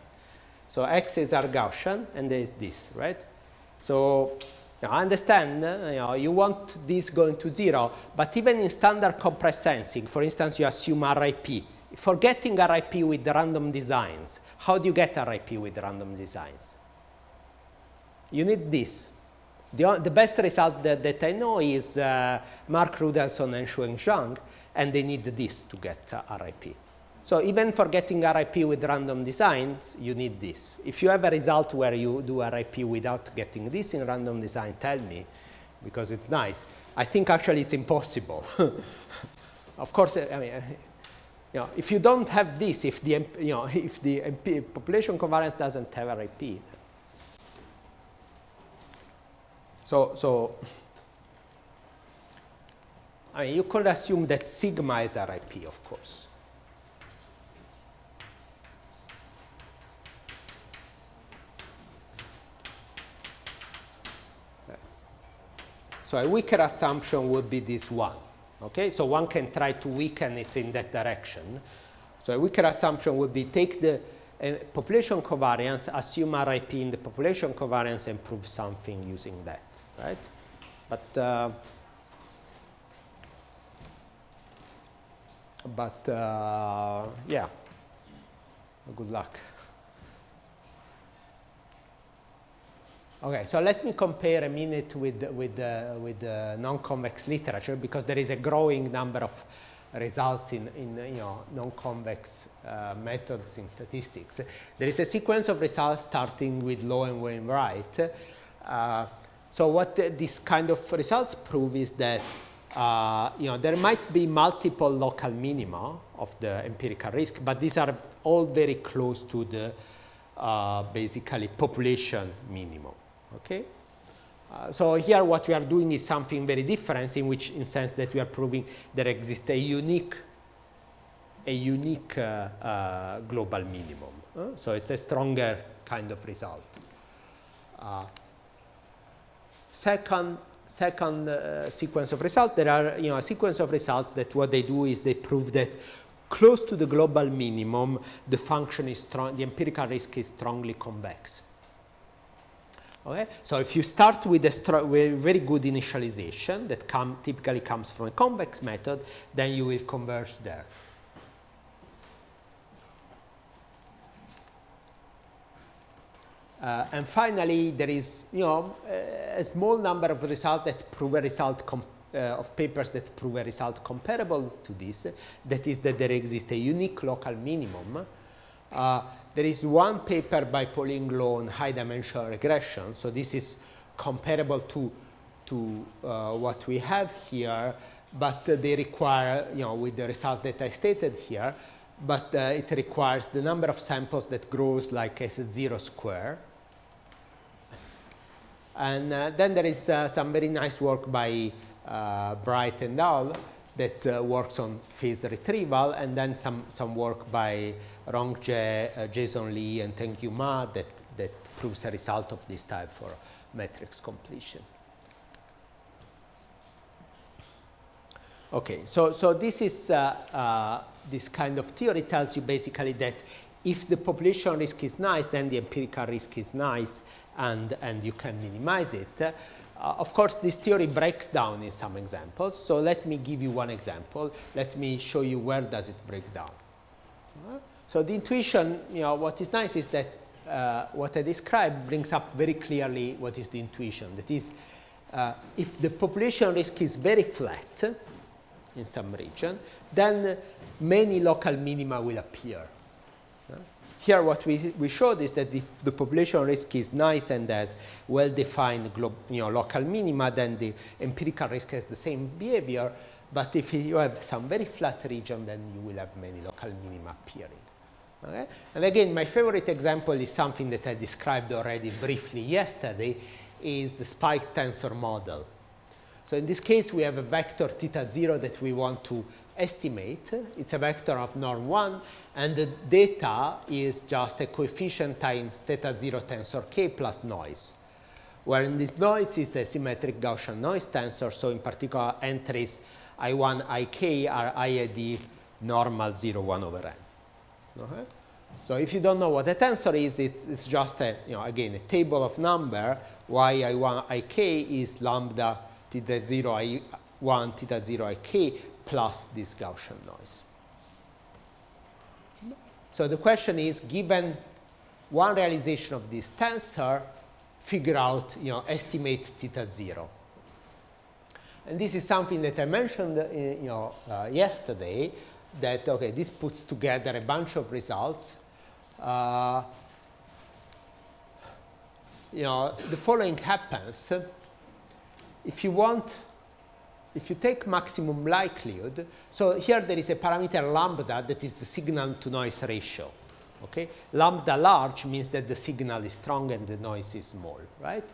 So x's are Gaussian, and there is this, right? So I understand, you want this going to 0, but even in standard compressed sensing, for instance, you assume RIP. Forgetting RIP with random designs, how do you get RIP with random designs? You need this. The best result that I know is Mark Rudelson and Shueng Zhang, and they need this to get RIP. So even for getting RIP with random designs, you need this. If you have a result where you do RIP without getting this in random design, tell me, because it's nice. I think actually it's impossible. Of course, I mean, if you don't have this, if the population covariance doesn't have RIP, so I mean, you could assume that sigma is RIP, of course. So a weaker assumption would be this one. Okay, so one can try to weaken it in that direction. So a weaker assumption would be take the population covariance, assume RIP in the population covariance, and prove something using that, right? But yeah, good luck. Okay, so let me compare a minute with the non-convex literature, because there is a growing number of results in non-convex methods in statistics. There is a sequence of results starting with Low and Wainwright. So what this kind of results prove is that there might be multiple local minima of the empirical risk, but these are all very close to the basically population minimum. Okay, so here what we are doing is something very different, in sense that we are proving there exists a unique global minimum. So it's a stronger kind of result. second sequence of results, there are a sequence of results that what they do is they prove that close to the global minimum, the function is strong, the empirical risk is strongly convex. Okay, so if you start with a very good initialization that typically comes from a convex method, then you will converge there. And finally, there is a small number of results that prove a result of papers that prove a result comparable to this. That is that there exists a unique local minimum. There is one paper by Pauline Law on high-dimensional regression. So this is comparable to what we have here, but they require, with the result that I stated here, but it requires the number of samples that grows like S0 square. And then there is some very nice work by Bright and al. That works on phase retrieval, and then some work by Rongje, Jason Lee, and Teng Yu Ma that proves a result of this type for matrix completion. Okay, so this is this kind of theory tells you basically that if the population risk is nice, then the empirical risk is nice, and you can minimize it. Of course, this theory breaks down in some examples. So let me give you one example. Let me show you where does it break down. So the intuition, what is nice is that what I described brings up very clearly what is the intuition. That is, if the population risk is very flat in some region, then many local minima will appear. Here what we showed is that if the population risk is nice and has well-defined local minima, then the empirical risk has the same behavior. But if you have some very flat region, then you will have many local minima appearing. Okay? And again, my favorite example is something that I described already briefly yesterday, is the spike tensor model. So in this case, we have a vector θ0 that we want to estimate. It's a vector of norm 1, and the data is just a coefficient times θ0 tensor k plus noise, where in this noise is a symmetric Gaussian noise tensor. So in particular, entries I1, Ik are IAD normal 0, 1 over n. Okay? So if you don't know what a tensor is, it's just a, again, a table of number. I1, Ik is lambda θ0 I1, θ0 Ik plus this Gaussian noise. So the question is, given one realization of this tensor, figure out, estimate θ0. And this is something that I mentioned, yesterday, that, okay, this puts together a bunch of results. The following happens. If you take maximum likelihood, so here there is a parameter lambda that is the signal to noise ratio. Okay? Lambda large means that the signal is strong and the noise is small, right?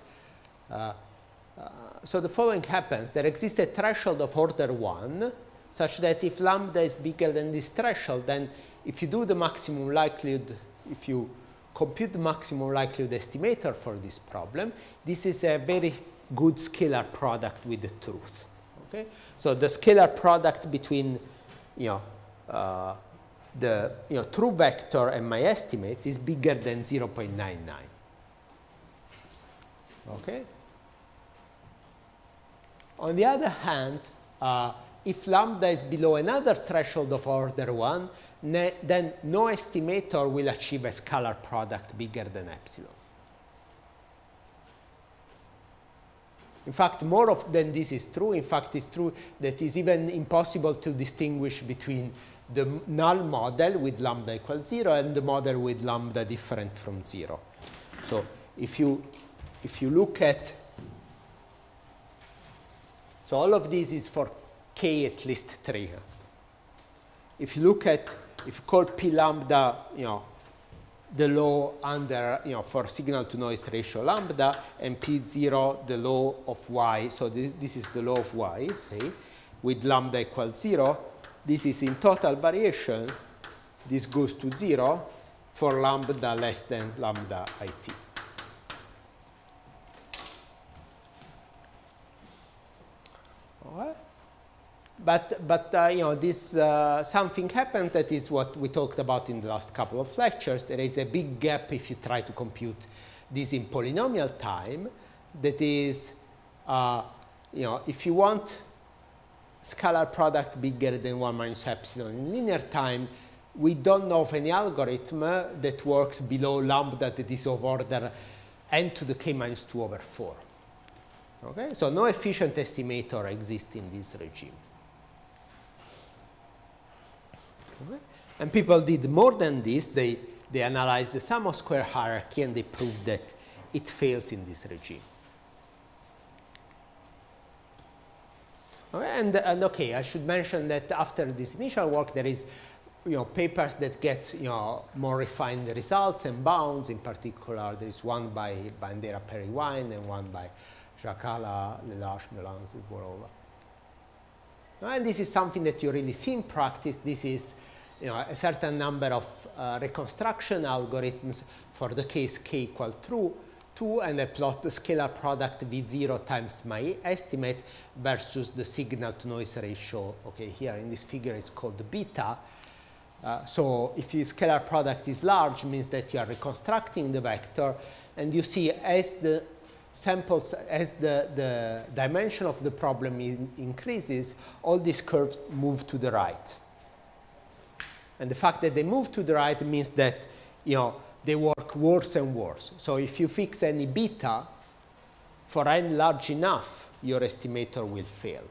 So the following happens. There exists a threshold of order 1 such that if lambda is bigger than this threshold, then if you do the maximum likelihood, if you compute the maximum likelihood estimator for this problem, this is a very good scalar product with the truth. Okay? So the scalar product between the true vector and my estimate is bigger than 0.99. Okay? On the other hand, if lambda is below another threshold of order 1, then no estimator will achieve a scalar product bigger than epsilon. In fact, more than this is true. In fact, it's true that it's even impossible to distinguish between the null model with lambda equals 0 and the model with lambda different from 0. So if you look at, so all of this is for k at least 3. If you look at, if you call p lambda, the law under, for signal to noise ratio lambda, and p0, the law of y, so this is the law of y, say, with lambda equals 0, this is in total variation, this goes to 0 for lambda less than lambda it. you know, this something happened that is what we talked about in the last couple of lectures. There is a big gap if you try to compute this in polynomial time. That is, you know, if you want scalar product bigger than 1 minus epsilon in linear time, we don't know of any algorithm that works below lambda that is of order n to the k minus 2 over 4. Okay, so no efficient estimator exists in this regime. Okay. And people did more than this. They analyzed the sum of square hierarchy and they proved that it fails in this regime. Okay. And okay, I should mention that after this initial work, there is, you know, papers that get, you know, more refined results and bounds. In particular, there is one by Bandera Perry-Wine and one by Jacala, Lelarche, Melans, and Borova. And this is something that you really see in practice. This is, you know, a certain number of reconstruction algorithms for the case k equal true 2, and I plot the scalar product V0 times my estimate versus the signal to noise ratio. Okay, here in this figure it's called beta. So if your scalar product is large, means that you are reconstructing the vector, and you see as the samples, as the dimension of the problem increases, all these curves move to the right. And the fact that they move to the right means that, you know, they work worse and worse. So if you fix any beta, for n large enough, your estimator will fail.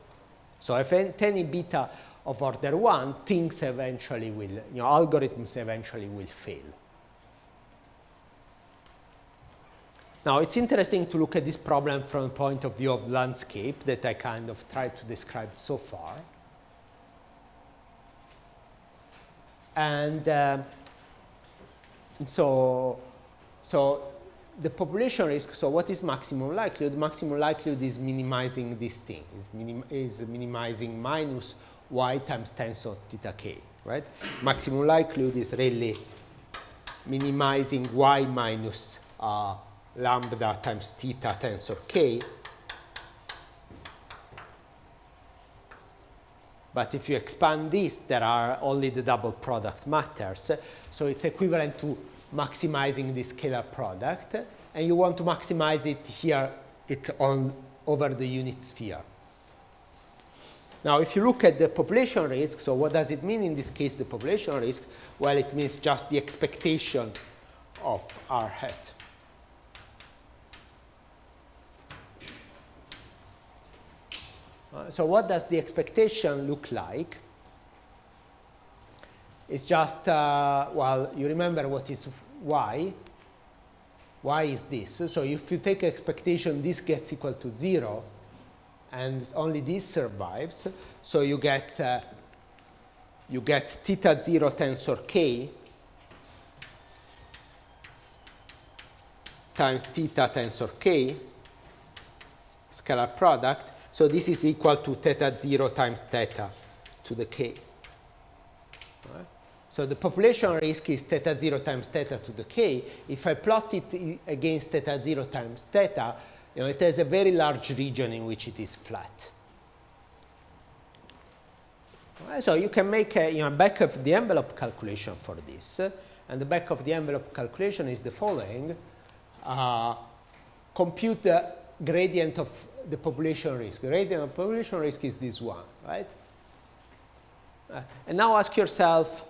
So if any beta of order 1, things eventually will, you know, algorithms eventually will fail. Now, it's interesting to look at this problem from the point of view of landscape that I kind of tried to describe so far. And so the population risk, so what is maximum likelihood? Maximum likelihood is minimizing this thing, is minimizing minus y times tensor theta k, right? Maximum likelihood is really minimizing y minus lambda times theta tensor k. But if you expand this, there are only the double product matters. So it's equivalent to maximizing this scalar product. And you want to maximize it here over the unit sphere. Now, if you look at the population risk, so what does it mean in this case, the population risk? Well, it means just the expectation of R hat. So what does the expectation look like? It's just, well, you remember what is y. Y is this. So if you take expectation, this gets equal to 0, and only this survives. So you get theta 0 tensor k times theta tensor k, scalar product. So this is equal to theta 0 times theta to the k. Right? So the population risk is theta 0 times theta to the k. If I plot it against theta 0 times theta, you know, it has a very large region in which it is flat. Right? So you can make a, you know, back of the envelope calculation for this. And the back of the envelope calculation is the following. Compute the gradient of the population risk. The gradient of population risk is this one, right? And now ask yourself,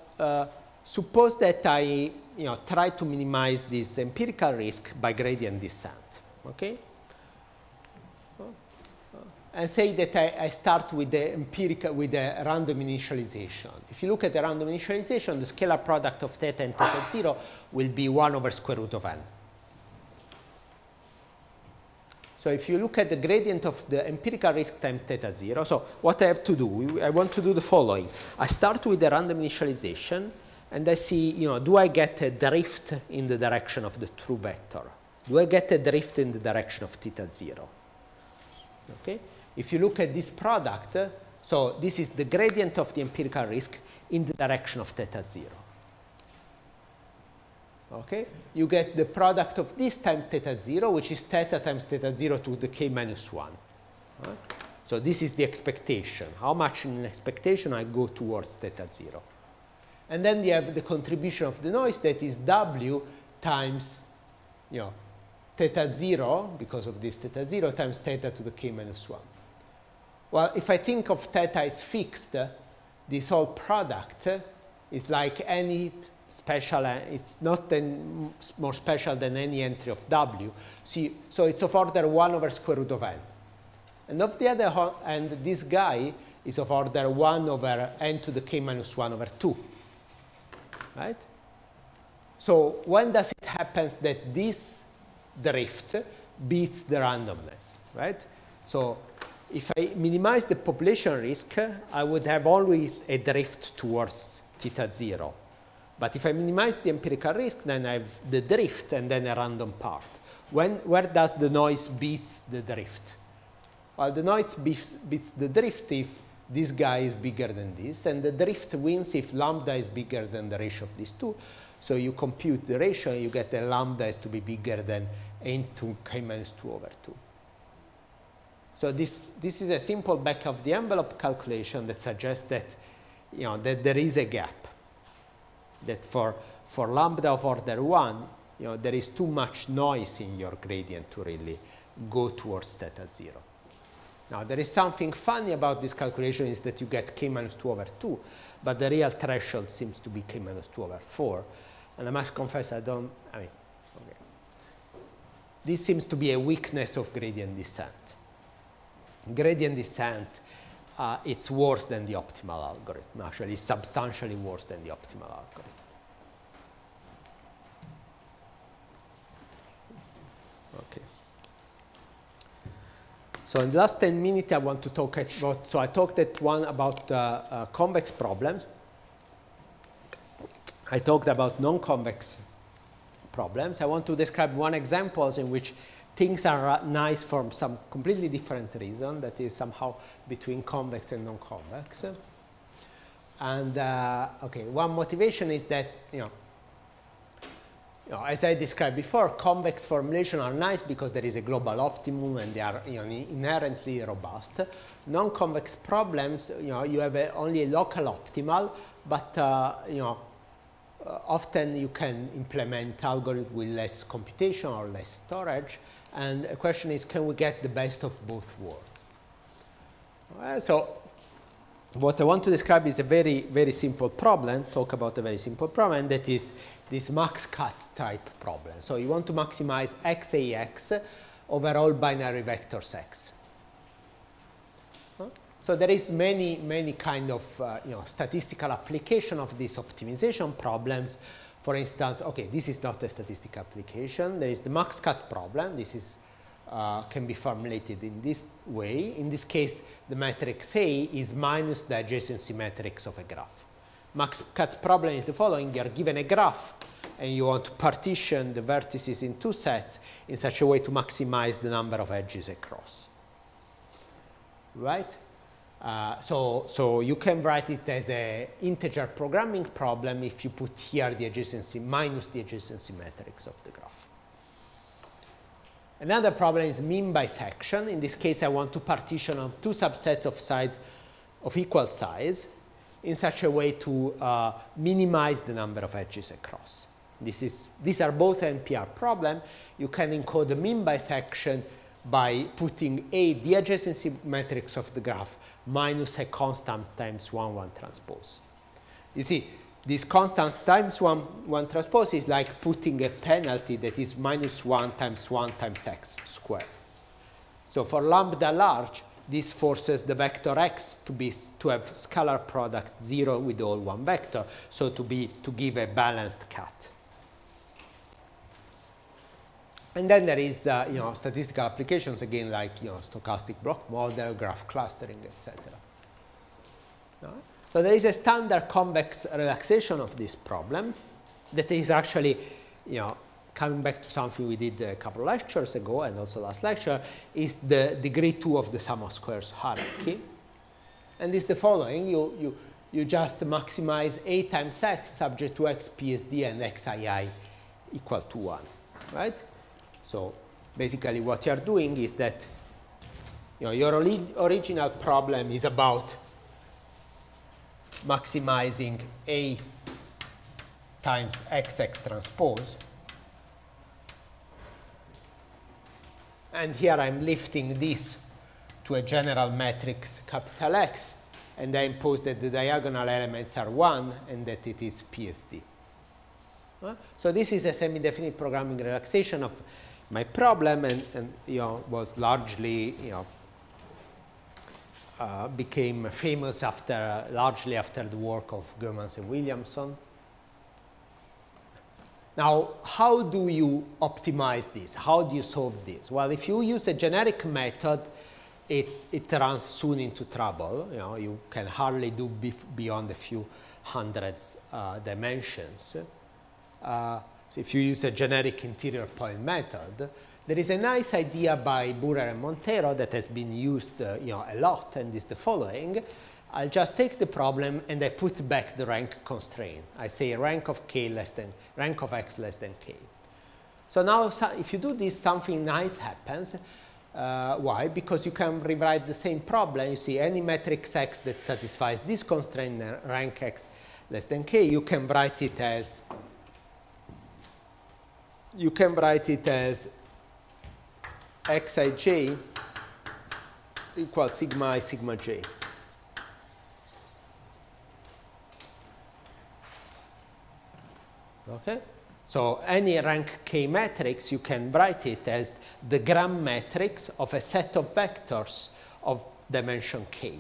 suppose that I, you know, try to minimize this empirical risk by gradient descent, okay? And say that I start with the empirical, with the random initialization. If you look at the random initialization, the scalar product of theta and theta 0 will be 1 over square root of n. So if you look at the gradient of the empirical risk times theta 0, so what I have to do, I want to do the following. I start with the random initialization, and I see, you know, do I get a drift in the direction of the true vector? Do I get a drift in the direction of theta 0? Okay? If you look at this product, so this is the gradient of the empirical risk in the direction of theta 0. Okay? You get the product of this times theta 0, which is theta times theta 0 to the k minus 1. Right? So this is the expectation. How much in expectation I go towards theta 0. And then you have the contribution of the noise, that is W times, theta 0, because of this theta 0, times theta to the k minus 1. Well, if I think of theta as fixed, this whole product is like any special, it's not more special than any entry of W. So it's of order 1 over square root of n. And of the other hand, this guy is of order 1 over n to the k minus 1 over 2. Right? So when does it happen that this drift beats the randomness? Right? So if I minimize the population risk, I would have always a drift towards theta 0. But if I minimize the empirical risk, then I have the drift and then a random part. Where does the noise beats the drift? Well, the noise beats the drift if this guy is bigger than this, and the drift wins if lambda is bigger than the ratio of these two. So you compute the ratio, and you get that lambda has to be bigger than n to k minus 2 over 2. So this is a simple back of the envelope calculation that suggests that, that there is a gap. That for lambda of order 1, there is too much noise in your gradient to really go towards theta 0. Now, there is something funny about this calculation is that you get k minus 2 over 2, but the real threshold seems to be k minus 2 over 4. And I must confess, okay. This seems to be a weakness of gradient descent. Gradient descent, it's worse than the optimal algorithm. Actually, it's substantially worse than the optimal algorithm. Okay. So in the last 10 minutes, I want to talk about, so I talked about convex problems. I talked about non-convex problems. I want to describe one example in which things are nice for some completely different reason, that is somehow between convex and non-convex. And okay, one motivation is that, as I described before, convex formulations are nice because there is a global optimum and they are inherently robust. Non-convex problems, you have only a local optimal, but often you can implement algorithms with less computation or less storage. And the question is, can we get the best of both worlds? So what I want to describe is a very, very simple problem, talk about a very simple problem, and that is this max cut type problem. So you want to maximize xax over all binary vectors x. So there is many kind of statistical application of these optimization problems. For instance, okay, this is not a statistical application. There is the max cut problem. This is can be formulated in this way. In this case, the matrix A is minus the adjacency matrix of a graph. Max cut problem is the following. You are given a graph, and you want to partition the vertices in two sets in such a way to maximize the number of edges across. Right? So you can write it as an integer programming problem if you put here the adjacency minus the adjacency matrix of the graph. Another problem is mean bisection. In this case, I want to partition on two subsets of sides of equal size in such a way to minimize the number of edges across. These are both NPR problems. You can encode the mean bisection by putting the adjacency matrix of the graph minus a constant times 1 transpose. You see, this constant times 1 transpose is like putting a penalty that is minus 1 times x squared. So for lambda large, this forces the vector x to have scalar product 0 with all one vector, so to give a balanced cut. And then there is statistical applications again, like stochastic block model, graph clustering, etc. So there is a standard convex relaxation of this problem that is actually, coming back to something we did a couple of lectures ago and also last lecture, is the degree 2 of the sum of squares hierarchy. And it's the following. You just maximize A times x subject to x PSD and xii equal to 1, right? So basically what you are doing is that your original problem is about maximizing A times XX transpose. And here I'm lifting this to a general matrix capital X, and I impose that the diagonal elements are 1 and that it is PSD. So this is a semi-definite programming relaxation of my problem, and was largely became famous largely after the work of Goemans and Williamson. Now, how do you optimize this? How do you solve this? Well, if you use a generic method, it runs soon into trouble. You can hardly do beyond a few hundreds dimensions. So if you use a generic interior point method, there is a nice idea by Burer and Montero that has been used a lot, and is the following. I'll just take the problem and I put back the rank constraint. I say rank of x less than k. So now if you do this, something nice happens. Why? Because you can rewrite the same problem. You see any matrix X that satisfies this constraint, rank x less than k, you can write it as xij equals sigma I sigma j. Okay? So any rank k matrix, you can write it as the gram matrix of a set of vectors of dimension k.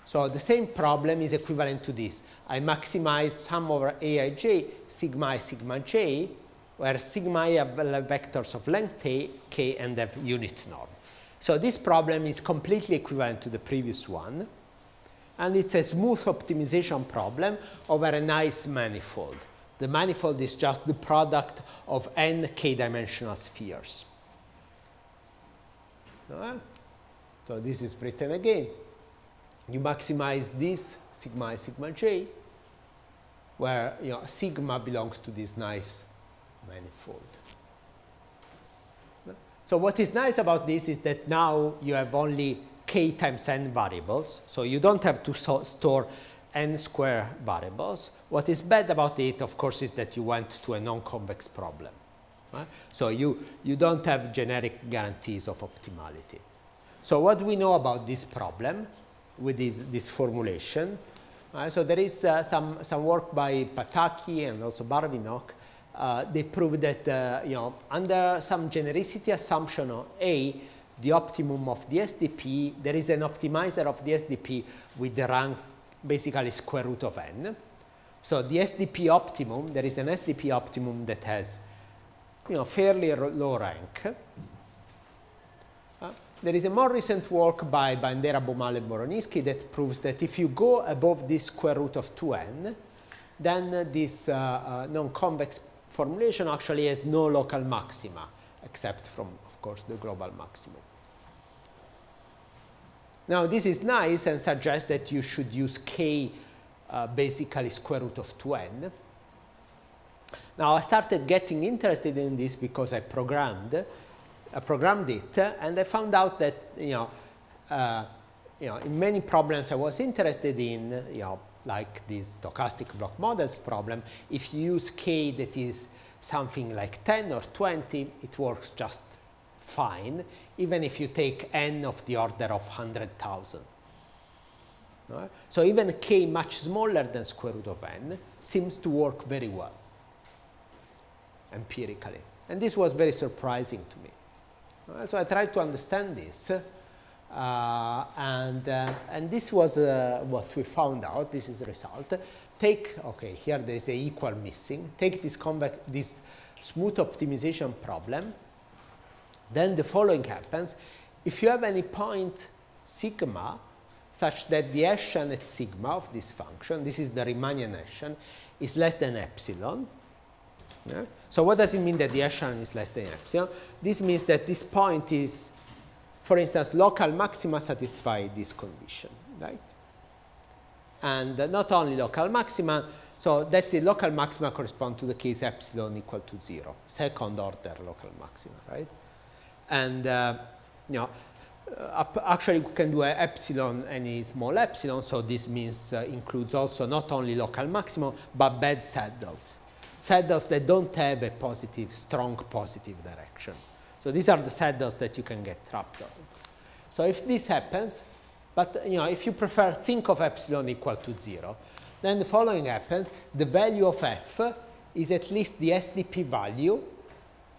So the same problem is equivalent to this. I maximize sum over aij sigma I sigma j, where sigma I have vectors of length k and have unit norm. So this problem is completely equivalent to the previous one, and it's a smooth optimization problem over a nice manifold. The manifold is just the product of n k-dimensional spheres. So this is written again. You maximize this sigma I sigma j, where sigma belongs to this nice manifold. So what is nice about this is that now you have only k times n variables, so you don't have to store n square variables. What is bad about it, of course, is that you went to a non-convex problem. Right? So you don't have generic guarantees of optimality. So what do we know about this problem with this formulation? So there is some work by Pataki and also Barvinok. They prove that under some genericity assumption of A, the optimum of the SDP, there is an optimizer of the SDP with the rank basically square root of n. So the SDP optimum, there is an SDP optimum that has fairly low rank. There is a more recent work by Bandera, Bomal, and Boroninsky that proves that if you go above this square root of 2n, then this non-convex formulation actually has no local maxima, except from, of course, the global maximum. Now, this is nice and suggests that you should use k basically square root of 2n. Now, I started getting interested in this because I programmed it, and I found out that in many problems I was interested in, like this stochastic block models problem, if you use k that is something like 10 or 20, it works just fine, even if you take n of the order of 100,000. Right? So even k much smaller than square root of n seems to work very well empirically. And this was very surprising to me. Right? So I tried to understand this. And this was what we found out. This is the result. Okay, here there is a equal missing. Take this smooth optimization problem. Then the following happens. If you have any point sigma such that the Hessian at sigma of this function, this is the Riemannian Hessian, is less than epsilon. Yeah? So what does it mean that the Hessian is less than epsilon? This means that this point is, for instance, local maxima satisfy this condition, right? And not only local maxima, so that the local maxima correspond to the case epsilon equal to 0, second order local maxima, right? And actually we can do a epsilon any small epsilon, so this means includes also not only local maximum but bad saddles. Saddles that don't have a positive, strong positive direction. So these are the saddles that you can get trapped on. So if this happens, but if you prefer think of epsilon equal to 0, then the following happens. The value of f is at least the SDP value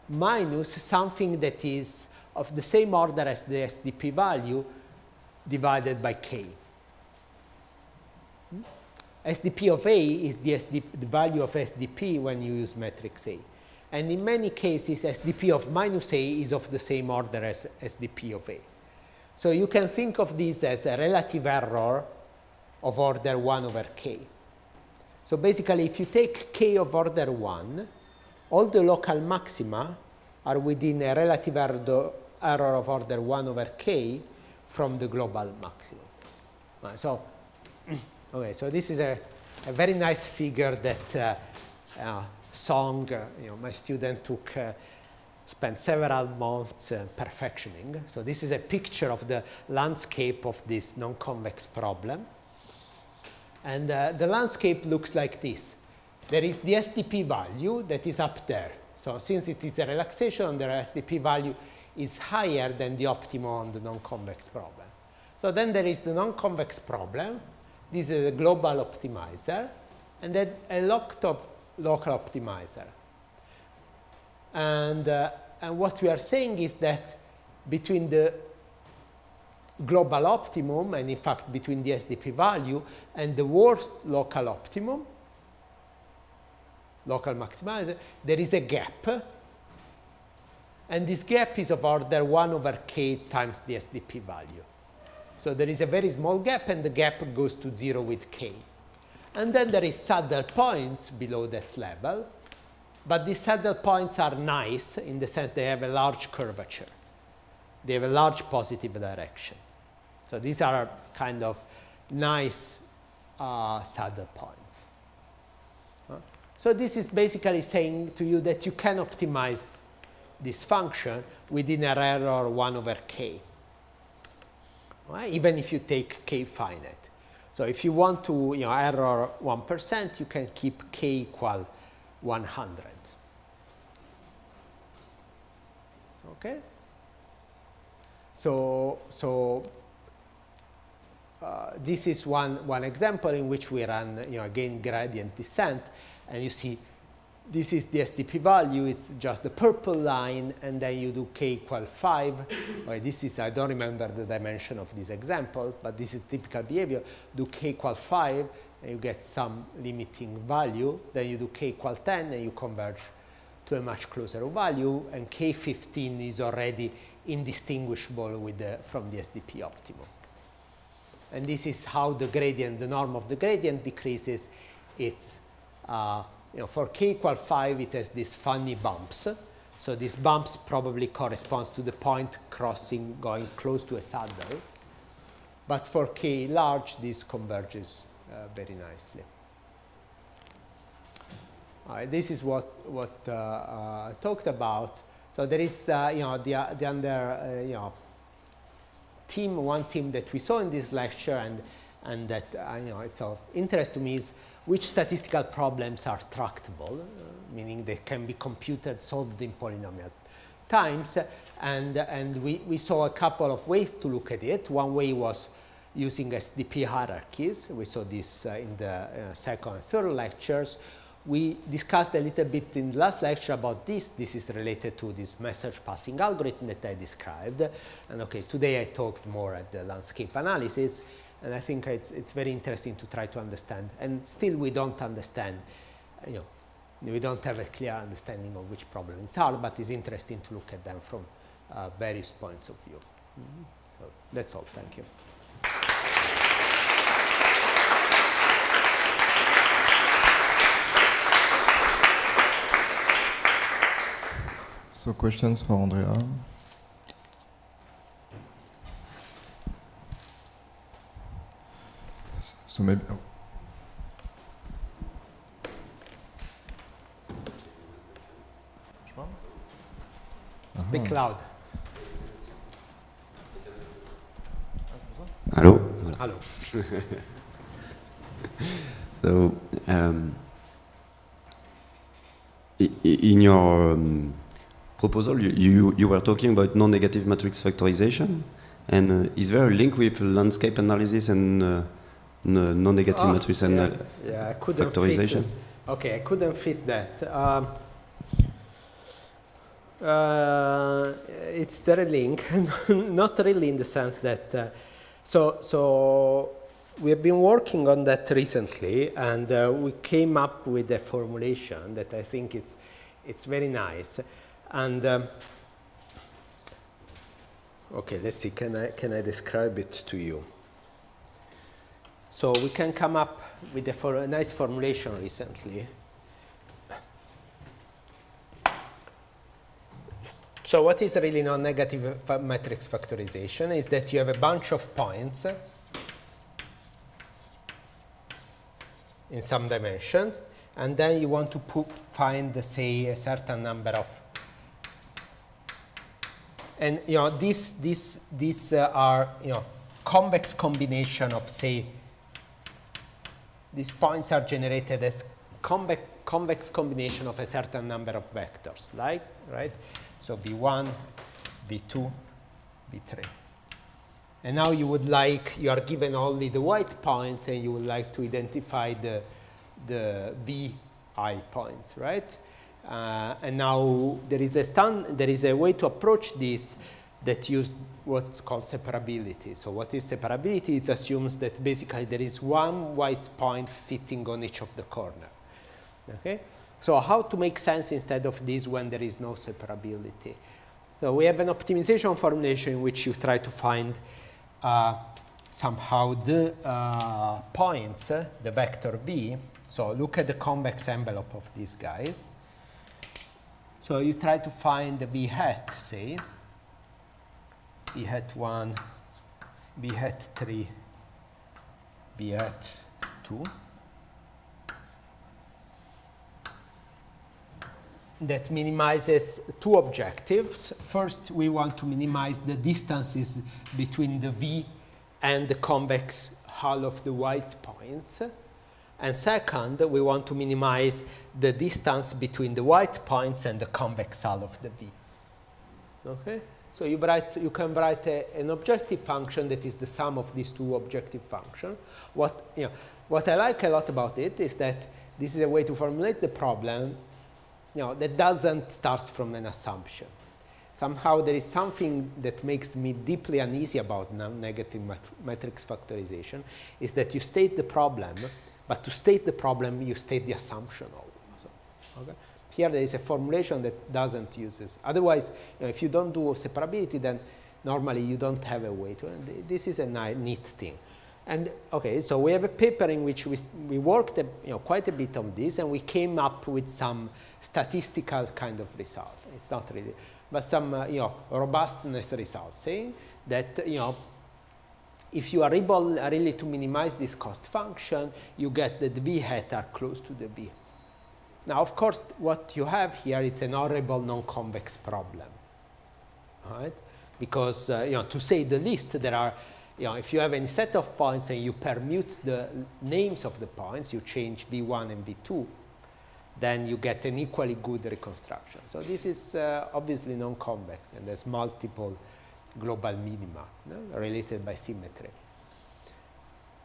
minus something that is of the same order as the SDP value divided by k. SDP of A is the value of SDP when you use matrix A. And in many cases, SDP of minus A is of the same order as SDP of A. So you can think of this as a relative error of order 1 over k. So basically, if you take k of order 1, all the local maxima are within a relative error of order 1 over k from the global maximum. So, okay, so this is a very nice figure that Song, my student spent several months perfectioning. So this is a picture of the landscape of this non-convex problem. And the landscape looks like this. There is the SDP value that is up there. So since it is a relaxation, the SDP value is higher than the optimum on the non-convex problem. So then there is the non-convex problem. This is a global optimizer, and then a local optimizer. And what we are saying is that between the global optimum, and in fact between the SDP value and the worst local optimum, local maximizer, there is a gap. And this gap is of order 1 over k times the SDP value. So there is a very small gap, and the gap goes to 0 with k. And then there is saddle points below that level. But these saddle points are nice in the sense they have a large curvature. They have a large positive direction. So these are kind of nice saddle points. So this is basically saying to you that you can optimize this function within an error 1 over k, right? Even if you take k finite. So if you want to error 1%, you can keep k equal 100. Okay? So this is one example in which we run again gradient descent, and you see this is the SDP value. It's just the purple line, and then you do k equal 5. Okay, this is, I don't remember the dimension of this example, but this is typical behavior. Do k equal 5, and you get some limiting value. Then you do k equal 10, and you converge to a much closer value, and k15 is already indistinguishable with from the SDP optimum. And this is how the gradient, the norm of the gradient decreases. It's for k equal 5, it has these funny bumps. So these bumps probably corresponds to the point crossing, going close to a saddle. But for k large, this converges very nicely. This is what I talked about. So there is the under one theme that we saw in this lecture, and that it's of interest to me is which statistical problems are tractable, meaning they can be computed, solved in polynomial times. And we saw a couple of ways to look at it. One way was using SDP hierarchies. We saw this in the second and third lectures. We discussed a little bit in the last lecture about this. This is related to this message passing algorithm that I described. And okay, today I talked more at the landscape analysis. And I think it's very interesting to try to understand. And still we don't understand, we don't have a clear understanding of which problems are, but it's interesting to look at them from various points of view. So that's all. Thank you. So questions for Andrea? So maybe. Oh. Speak loud. Hello? Hello. So, in your proposal, you were talking about non-negative matrix factorization, and is there a link with landscape analysis and non-negative matrix and I couldn't factorization? Fit, okay, I couldn't fit that. It's there a link, not really in the sense that. So we have been working on that recently, and we came up with a formulation that I think it's very nice. And okay, let's see. Can I describe it to you? So we can come up with a nice formulation recently. So what is really non-negative matrix factorization is that you have a bunch of points in some dimension, and then you want to find, say, a certain number of, and these are convex combination of, say, these points are generated as convex combination of a certain number of vectors, like, right? So V1, V2, V3. And now you are given only the white points, and you would like to identify the VI points, right? And now there is a way to approach this that uses what's called separability. So what is separability? It assumes that basically there is one white point sitting on each of the corner. Okay? So how to make sense instead of this when there is no separability? So we have an optimization formulation in which you try to find somehow the points, the vector V. So look at the convex envelope of these guys. So you try to find the V hat, say, V hat 1, V hat 3, V hat 2. That minimizes two objectives. First, we want to minimize the distances between the V and the convex hull of the white points. And second, we want to minimize the distance between the white points and the convex hull of the V. Okay? So you can write an objective function that is the sum of these two objective functions. What I like a lot about it is that this is a way to formulate the problem that doesn't start from an assumption. Somehow there is something that makes me deeply uneasy about non-negative matrix factorization, is that you state the problem, but to state the problem, you state the assumption also. Okay? Here there is a formulation that doesn't use this. Otherwise, if you don't do separability, then normally you don't have a way to. This is a neat thing. And okay, so we have a paper in which we worked quite a bit on this, and we came up with some statistical kind of result. It's not really, but some robustness results, saying that if you are able really to minimize this cost function, you get that the V hat are close to the V. Now, of course, what you have here is an horrible non-convex problem, right? Because to say the least, there are. If you have any set of points and you permute the names of the points, you change V1 and V2, then you get an equally good reconstruction. So this is obviously non-convex, and there's multiple global minima related by symmetry.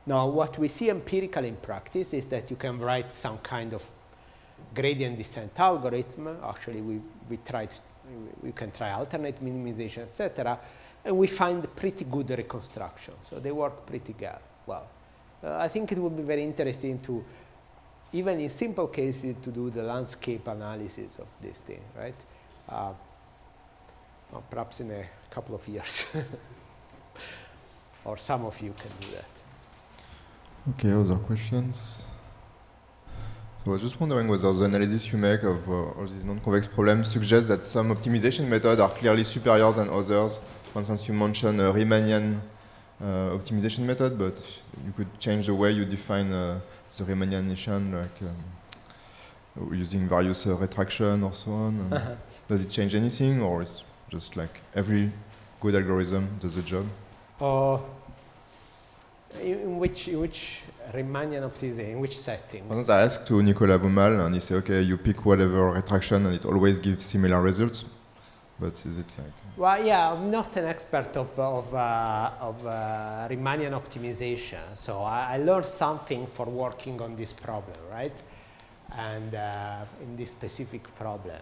Now, what we see empirically in practice is that you can write some kind of gradient descent algorithm. Actually, we can try alternate minimization, etc. And we find pretty good reconstruction. So they work pretty well. I think it would be very interesting to, even in simple cases, to do the landscape analysis of this thing, right? Well, perhaps in a couple of years. Or some of you can do that. Okay, other questions? So I was just wondering whether the analysis you make of all these non-convex problems suggests that some optimization methods are clearly superior than others. For instance, you mentioned a Riemannian optimization method, but you could change the way you define the Riemannianization, like using various retraction or so on. Does it change anything, or it's just like every good algorithm does the job? In which Riemannian optimization, in which setting? I asked to Nicolas Baumal, and he said, okay, you pick whatever retraction, and it always gives similar results. But is it like? Well, yeah, I'm not an expert of Riemannian optimization, so I learned something for working on this problem, right? And in this specific problem.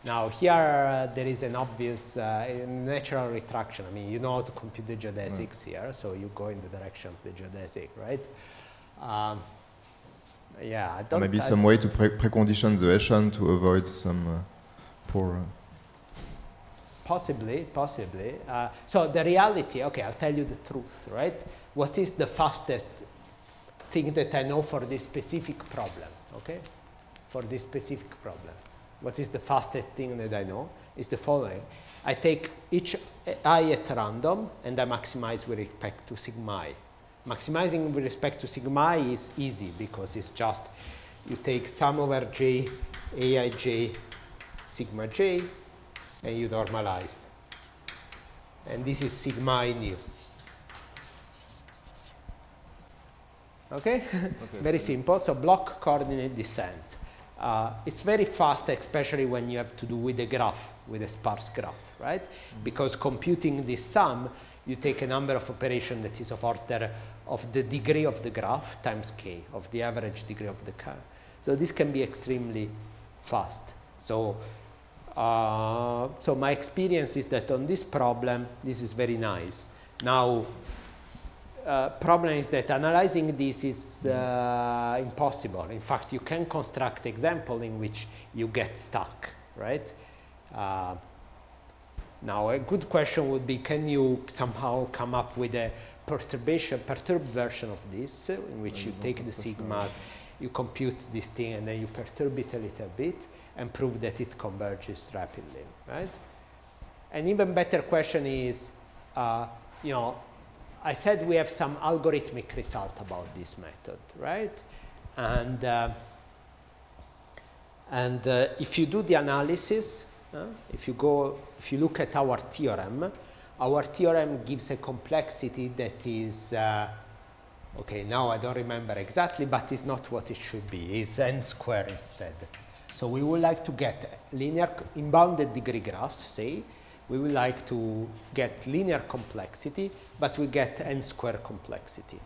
Now here there is an obvious natural retraction. I mean, you know how to compute the geodesics here, so you go in the direction of the geodesic, right? Yeah, I don't. Maybe some way to precondition the Hessian to avoid some poor. Possibly. So the reality, okay, I'll tell you the truth, right? What is the fastest thing that I know for this specific problem, okay? For this specific problem. What is the fastest thing that I know is the following. I take each I at random and I maximize with respect to sigma I. Maximizing with respect to sigma I is easy because it's just you take sum over j, aij, sigma j, and you normalize. And this is sigma I nu. Okay? Very simple. So block coordinate descent. It's very fast, especially when you have to do with a graph, with a sparse graph, right? Because computing this sum, you take a number of operations that is of order of the degree of the graph times k, of the average degree of the curve. So this can be extremely fast. So my experience is that on this problem, this is very nice. Now, problem is that analyzing this is impossible. In fact, you can construct example in which you get stuck, right? Now, a good question would be, can you somehow come up with a perturbed version of this, in which you take the sigmas, you compute this thing, and then you perturb it a little bit, and prove that it converges rapidly, right? An even better question is, you know, I said we have some algorithmic result about this method, right? And if you do the analysis, if you look at our theorem gives a complexity that is, okay, now I don't remember exactly, but it's not what it should be. It's n squared instead. So we would like to get linear in bounded degree graphs, say. We would like to get linear complexity, but we get n squared complexity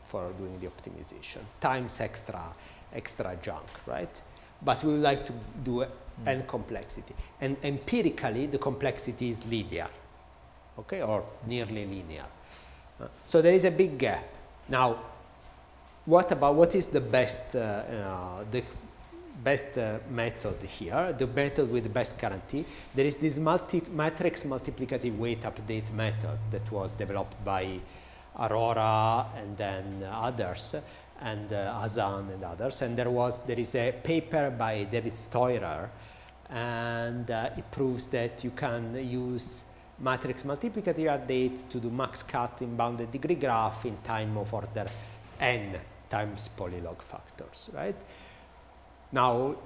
for doing the optimization, times extra junk, right? But we would like to do n complexity. And empirically, the complexity is linear, okay, or nearly linear. So there is a big gap. Now, what is the best, method here, the method with the best guarantee? There is this matrix multiplicative weight update method that was developed by Aurora and then others, and Azan and others. And there is a paper by David Steurer, and it proves that you can use matrix multiplicative update to do max cut in bounded degree graph in time of order n times polylog factors, right? Now,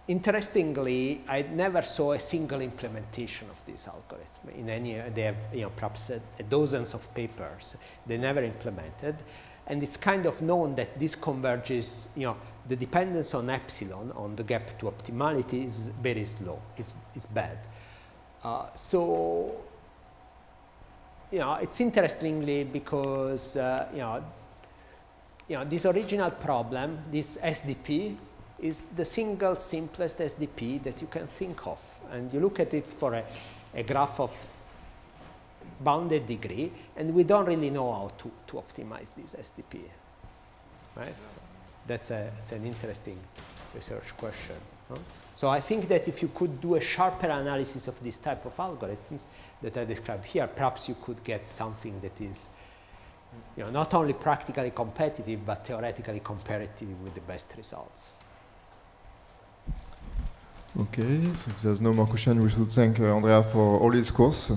interestingly, I never saw a single implementation of this algorithm in any. They have, perhaps dozens of papers. They never implemented, and it's kind of known that this converges. The dependence on epsilon on the gap to optimality is very slow. It's bad. So, it's interestingly because this original problem, this SDP, is the single simplest SDP that you can think of. And you look at it for a graph of bounded degree, and we don't really know how to optimize this SDP, right? That's an interesting research question. Huh? So I think that if you could do a sharper analysis of this type of algorithms that I described here, perhaps you could get something that is not only practically competitive, but theoretically comparative with the best results. Okay, so if there's no more question, we should thank Andrea for all his course.